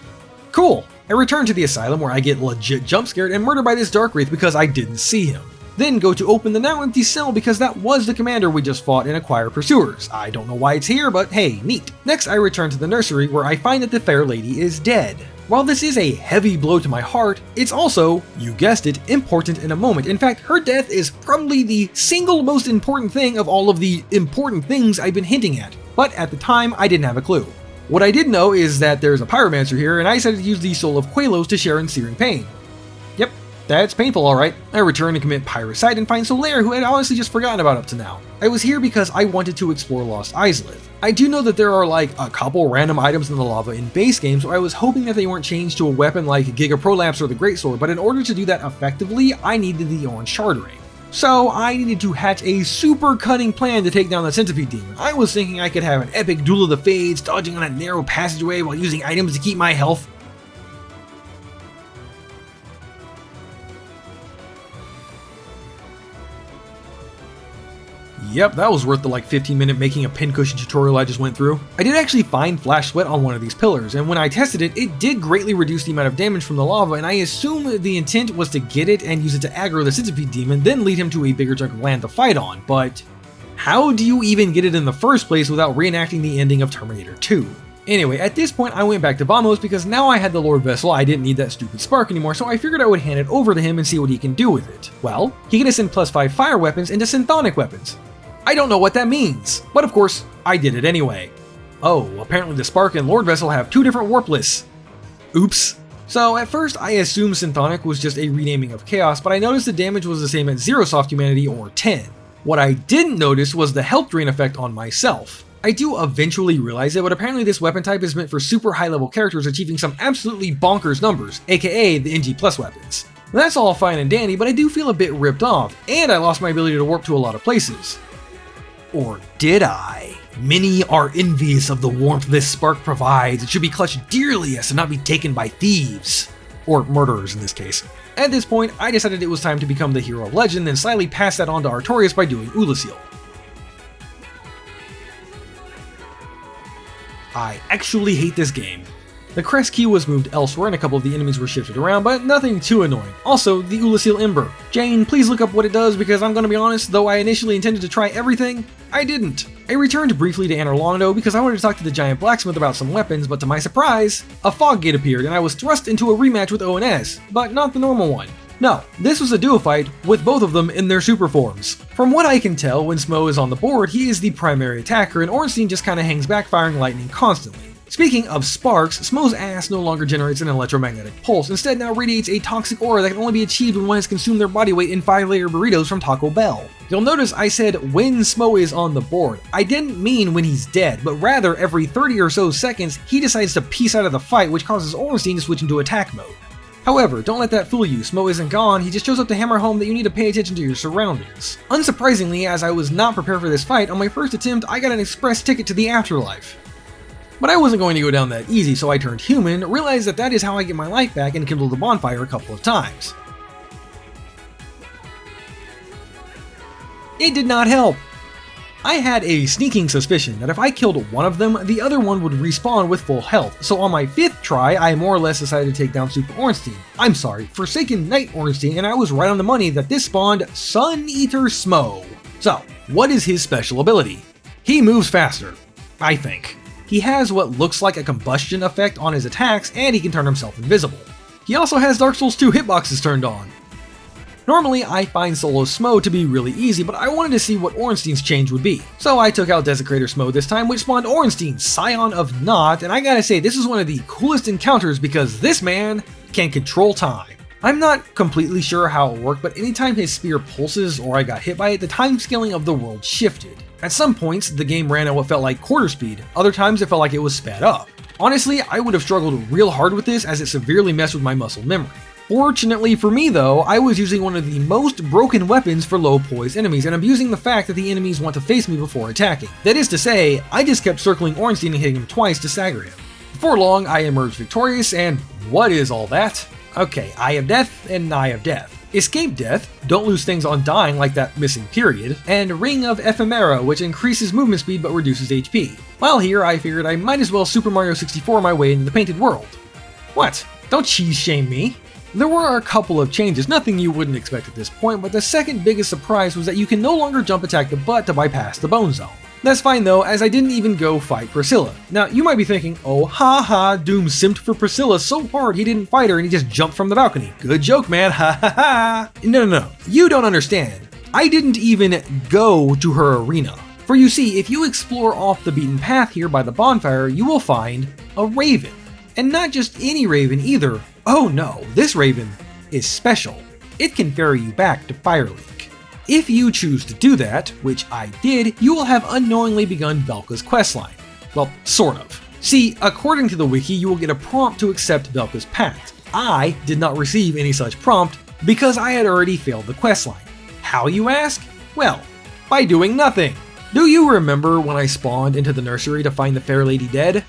Cool. I return to the Asylum where I get legit jump scared and murdered by this Dark Wraith because I didn't see him. Then go to open the now empty cell because that was the commander we just fought and acquire pursuers. I don't know why it's here, but hey, neat. Next I return to the nursery where I find that the fair lady is dead. While this is a heavy blow to my heart, it's also, you guessed it, important in a moment. In fact, her death is probably the single most important thing of all of the important things I've been hinting at. But at the time, I didn't have a clue. What I did know is that there's a pyromancer here and I decided to use the soul of Quelos to share in searing pain. Yep. That's painful, alright. I return and commit pyrrhicide and find Solaire, who I had honestly just forgotten about up to now. I was here because I wanted to explore Lost Izalith. I do know that there are like a couple random items in the lava in base game, so I was hoping that they weren't changed to a weapon like Giga Prolapse or the Greatsword, but in order to do that effectively, I needed the orange shard ring. So I needed to hatch a super cunning plan to take down the Centipede Demon. I was thinking I could have an epic Duel of the Fates, dodging on a narrow passageway while using items to keep my health. Yep, that was worth the like 15-minute making a pincushion tutorial I just went through. I did actually find Flash Sweat on one of these pillars, and when I tested it, it did greatly reduce the amount of damage from the lava, and I assume the intent was to get it and use it to aggro the Centipede Demon, then lead him to a bigger chunk of land to fight on, but how do you even get it in the first place without reenacting the ending of Terminator 2? Anyway, at this point I went back to Vamos because now I had the Lord Vessel, I didn't need that stupid spark anymore, so I figured I would hand it over to him and see what he can do with it. Well, he can ascend +5 fire weapons into Synthonic weapons. I don't know what that means, but of course, I did it anyway. Oh, apparently the Spark and Lord Vessel have two different warp lists. Oops. So at first I assumed Synthonic was just a renaming of Chaos, but I noticed the damage was the same at 0 soft humanity or 10. What I didn't notice was the health drain effect on myself. I do eventually realize it, but apparently this weapon type is meant for super high level characters achieving some absolutely bonkers numbers, aka the NG plus weapons. That's all fine and dandy, but I do feel a bit ripped off, and I lost my ability to warp to a lot of places. Or did I? Many are envious of the warmth this spark provides. It should be clutched dearly as to not be taken by thieves. Or murderers in this case. At this point, I decided it was time to become the hero of legend and slightly pass that on to Artorias by doing Ulasil. I actually hate this game. The crest key was moved elsewhere and a couple of the enemies were shifted around, but nothing too annoying. Also, the Ulasil Ember. Jane, please look up what it does because I'm gonna be honest, though I initially intended to try everything, I didn't. I returned briefly to Anor Londo because I wanted to talk to the giant blacksmith about some weapons, but to my surprise, a fog gate appeared and I was thrust into a rematch with O&S, but not the normal one. No, this was a duo fight with both of them in their super forms. From what I can tell, when Smo is on the board, he is the primary attacker and Ornstein just kinda hangs back firing lightning constantly. Speaking of sparks, Smo's ass no longer generates an electromagnetic pulse, instead now radiates a toxic aura that can only be achieved when one has consumed their body weight in 5-layer burritos from Taco Bell. You'll notice I said when Smo is on the board. I didn't mean when he's dead, but rather every 30 or so seconds, he decides to peace out of the fight, which causes Ornstein to switch into attack mode. However, don't let that fool you, Smo isn't gone, he just shows up to hammer home that you need to pay attention to your surroundings. Unsurprisingly, as I was not prepared for this fight, on my first attempt I got an express ticket to the afterlife. But I wasn't going to go down that easy, so I turned human, realized that that is how I get my life back, and kindled the bonfire a couple of times. It did not help. I had a sneaking suspicion that if I killed one of them, the other one would respawn with full health, so on my 5th try, I more or less decided to take down Super Ornstein. I'm sorry, Forsaken Knight Ornstein, and I was right on the money that this spawned Sun Eater Smo. So, what is his special ability? He moves faster, I think. He has what looks like a combustion effect on his attacks, and he can turn himself invisible. He also has Dark Souls 2 hitboxes turned on. Normally, I find solo Smo to be really easy, but I wanted to see what Ornstein's change would be. So I took out Desecrator Smo this time, which spawned Ornstein, Scion of Naught, and I gotta say, this is one of the coolest encounters because this man can control time. I'm not completely sure how it worked, but anytime his spear pulses or I got hit by it, the time scaling of the world shifted. At some points, the game ran at what felt like quarter speed, other times it felt like it was sped up. Honestly, I would have struggled real hard with this as it severely messed with my muscle memory. Fortunately for me though, I was using one of the most broken weapons for low poise enemies and abusing the fact that the enemies want to face me before attacking. That is to say, I just kept circling Ornstein and hitting him twice to stagger him. Before long, I emerged victorious, and what is all that? Okay, Eye of Death and Eye of Death. Escape Death, don't lose things on dying like that missing period, and Ring of Ephemera, which increases movement speed but reduces HP. While here, I figured I might as well Super Mario 64 my way into the painted world. What? Don't cheese shame me. There were a couple of changes, nothing you wouldn't expect at this point, but the second biggest surprise was that you can no longer jump attack the butt to bypass the bone zone. That's fine though, as I didn't even go fight Priscilla. Now, you might be thinking, oh haha, Doom simped for Priscilla so hard he didn't fight her and he just jumped from the balcony. Good joke, man, ha ha ha. No, you don't understand. I didn't even go to her arena. For you see, if you explore off the beaten path here by the bonfire, you will find a raven. And not just any raven either. Oh no, this raven is special. It can ferry you back to Firelink. If you choose to do that, which I did, you will have unknowingly begun Velka's questline. Well, sort of. See, according to the wiki, you will get a prompt to accept Velka's pact. I did not receive any such prompt because I had already failed the questline. How, you ask? Well, by doing nothing. Do you remember when I spawned into the nursery to find the fair lady dead?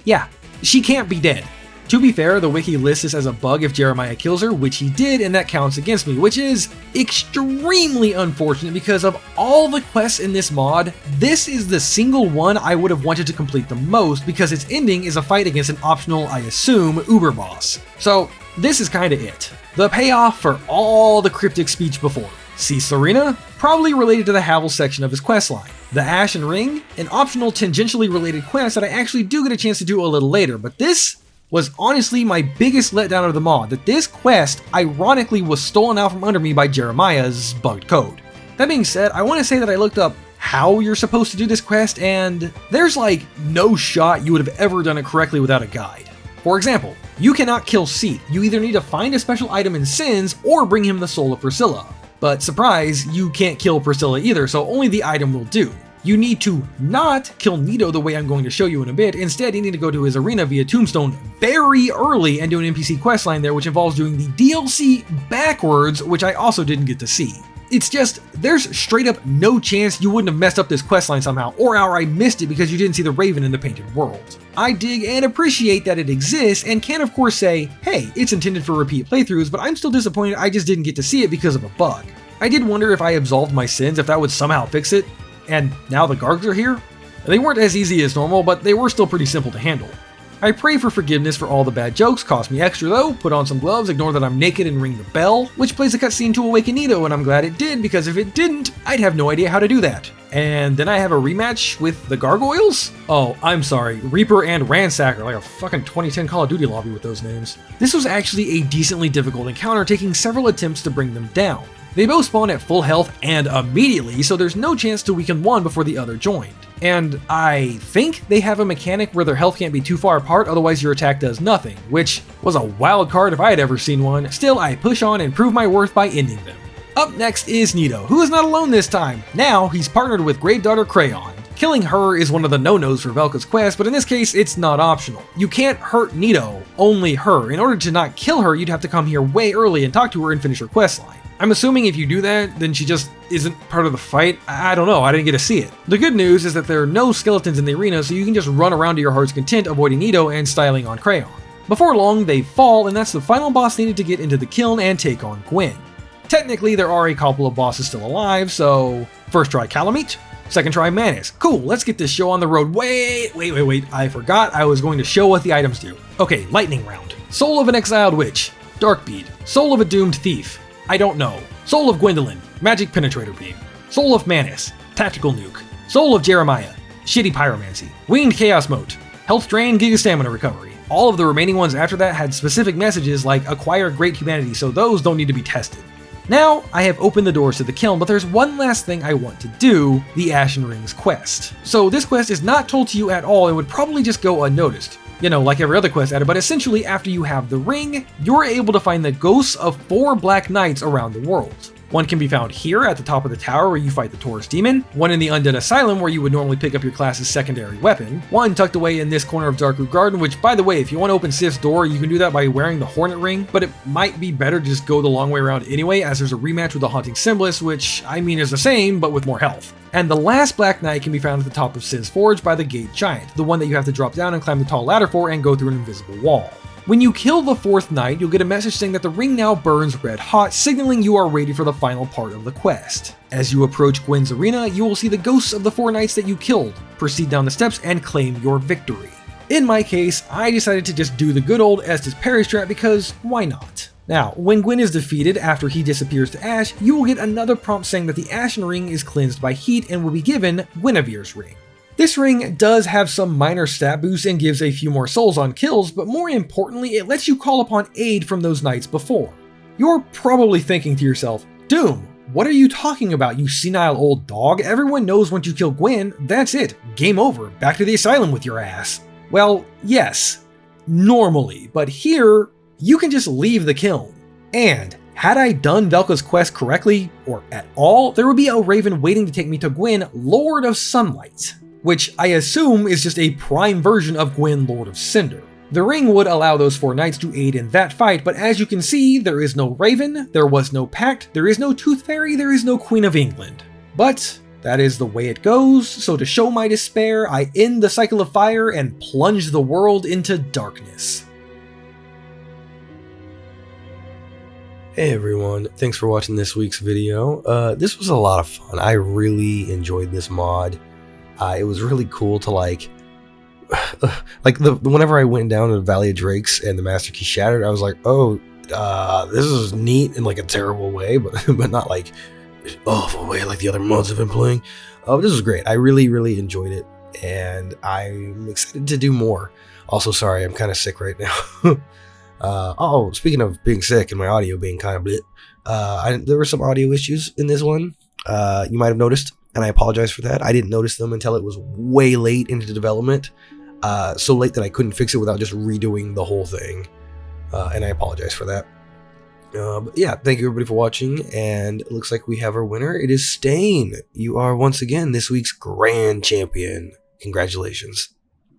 Yeah, she can't be dead. To be fair, the wiki lists this as a bug if Jeremiah kills her, which he did, and that counts against me, which is extremely unfortunate because of all the quests in this mod, this is the single one I would have wanted to complete the most because its ending is a fight against an optional, I assume, Uber boss. So this is kinda it. The payoff for all the cryptic speech before. Seath's Arena, probably related to the Havel section of his questline. The Ashen Ring, an optional tangentially related quest that I actually do get a chance to do a little later, but this was honestly my biggest letdown of the mod, that this quest ironically was stolen out from under me by Jeremiah's bugged code. That being said, I want to say that I looked up how you're supposed to do this quest, and there's like no shot you would have ever done it correctly without a guide. For example, you cannot kill Seath, you either need to find a special item in Sins or bring him the soul of Priscilla. But surprise, you can't kill Priscilla either, so only the item will do. You need to not kill Nito the way I'm going to show you in a bit. Instead, you need to go to his arena via Tombstone very early and do an NPC questline there, which involves doing the DLC backwards, which I also didn't get to see. It's just, there's straight up no chance you wouldn't have messed up this questline somehow, or outright missed it because you didn't see the Raven in the Painted World. I dig and appreciate that it exists, and can of course say, hey, it's intended for repeat playthroughs, but I'm still disappointed I just didn't get to see it because of a bug. I did wonder if I absolved my sins, if that would somehow fix it, and now the Gargs are here? They weren't as easy as normal, but they were still pretty simple to handle. I pray for forgiveness for all the bad jokes, cost me extra though, put on some gloves, ignore that I'm naked and ring the bell, which plays a cutscene to awaken Nito, and I'm glad it did, because if it didn't, I'd have no idea how to do that. And then I have a rematch with the Gargoyles? Oh, I'm sorry, Reaper and Ransacker, like a fucking 2010 Call of Duty lobby with those names. This was actually a decently difficult encounter, taking several attempts to bring them down. They both spawn at full health and immediately, so there's no chance to weaken one before the other joined. And I think they have a mechanic where their health can't be too far apart, otherwise your attack does nothing, which was a wild card if I had ever seen one. Still, I push on and prove my worth by ending them. Up next is Nito, who is not alone this time. Now, he's partnered with Grave Daughter Crayon. Killing her is one of the no-nos for Velka's quest, but in this case, it's not optional. You can't hurt Nito, only her. In order to not kill her, you'd have to come here way early and talk to her and finish her questline. I'm assuming if you do that, then she just isn't part of the fight. I don't know, I didn't get to see it. The good news is that there are no skeletons in the arena, so you can just run around to your heart's content, avoiding Nito and styling on Crayon. Before long, they fall, and that's the final boss needed to get into the Kiln and take on Gwyn. Technically, there are a couple of bosses still alive, so first try Calamite, second try Manus. Cool, let's get this show on the road. Wait, I forgot I was going to show what the items do. Okay, lightning round. Soul of an Exiled Witch, Dark Bead, Soul of a Doomed Thief, I don't know, Soul of Gwendolyn, Magic Penetrator Beam, Soul of Manus, Tactical Nuke, Soul of Jeremiah, Shitty Pyromancy, Winged Chaos Mote, Health Drain, Giga Stamina Recovery. All of the remaining ones after that had specific messages like Acquire Great Humanity, so those don't need to be tested. Now, I have opened the doors to the Kiln, but there's one last thing I want to do, the Ashen Rings quest. So this quest is not told to you at all and would probably just go unnoticed. You know, like every other quest added, but essentially after you have the ring, you're able to find the ghosts of 4 Black Knights around the world. One can be found here at the top of the tower where you fight the Taurus Demon, one in the Undead Asylum where you would normally pick up your class's secondary weapon, one tucked away in this corner of Darkroot Garden, which by the way, if you want to open Seath's door, you can do that by wearing the Hornet Ring, but it might be better to just go the long way around anyway, as there's a rematch with the Haunting Symbolist, which I mean is the same, but with more health. And the last Black Knight can be found at the top of Siz's Forge by the Gate Giant, the one that you have to drop down and climb the tall ladder for and go through an invisible wall. When you kill the 4th Knight, you'll get a message saying that the ring now burns red hot, signaling you are ready for the final part of the quest. As you approach Gwyn's arena, you will see the ghosts of the 4 knights that you killed. Proceed down the steps and claim your victory. In my case, I decided to just do the good old Estes parry strat because why not? Now, when Gwyn is defeated after he disappears to ash, you will get another prompt saying that the Ashen Ring is cleansed by heat and will be given Guinevere's Ring. This ring does have some minor stat boosts and gives a few more souls on kills, but more importantly, it lets you call upon aid from those knights before. You're probably thinking to yourself, Doom, what are you talking about, you senile old dog? Everyone knows once you kill Gwyn, that's it, game over, back to the asylum with your ass. Well, yes, normally, but here, you can just leave the Kiln. And had I done Velka's quest correctly, or at all, there would be a raven waiting to take me to Gwyn, Lord of Sunlight, which I assume is just a prime version of Gwyn, Lord of Cinder. The ring would allow those 4 knights to aid in that fight, but as you can see, there is no Raven, there was no Pact, there is no Tooth Fairy, there is no Queen of England. But that is the way it goes, so to show my despair, I end the cycle of fire and plunge the world into darkness. Hey everyone, thanks for watching this week's video. This was a lot of fun. I really enjoyed this mod. It was really cool to whenever I went down to the Valley of Drakes and the Master Key shattered, I was like, oh, this is neat in like a terrible way, but not like awful way like the other mods I've been playing. This was great. I really enjoyed it, and I'm excited to do more. Also, sorry, I'm kind of sick right now. Speaking of being sick and my audio being kind of blit, there were some audio issues in this one. You might have noticed, and I apologize for that. I didn't notice them until it was way late into the development. So late that I couldn't fix it without just redoing the whole thing. And I apologize for that. But yeah, thank you everybody for watching, and it looks like we have our winner. It is Stain. You are once again this week's Grand Champion. Congratulations.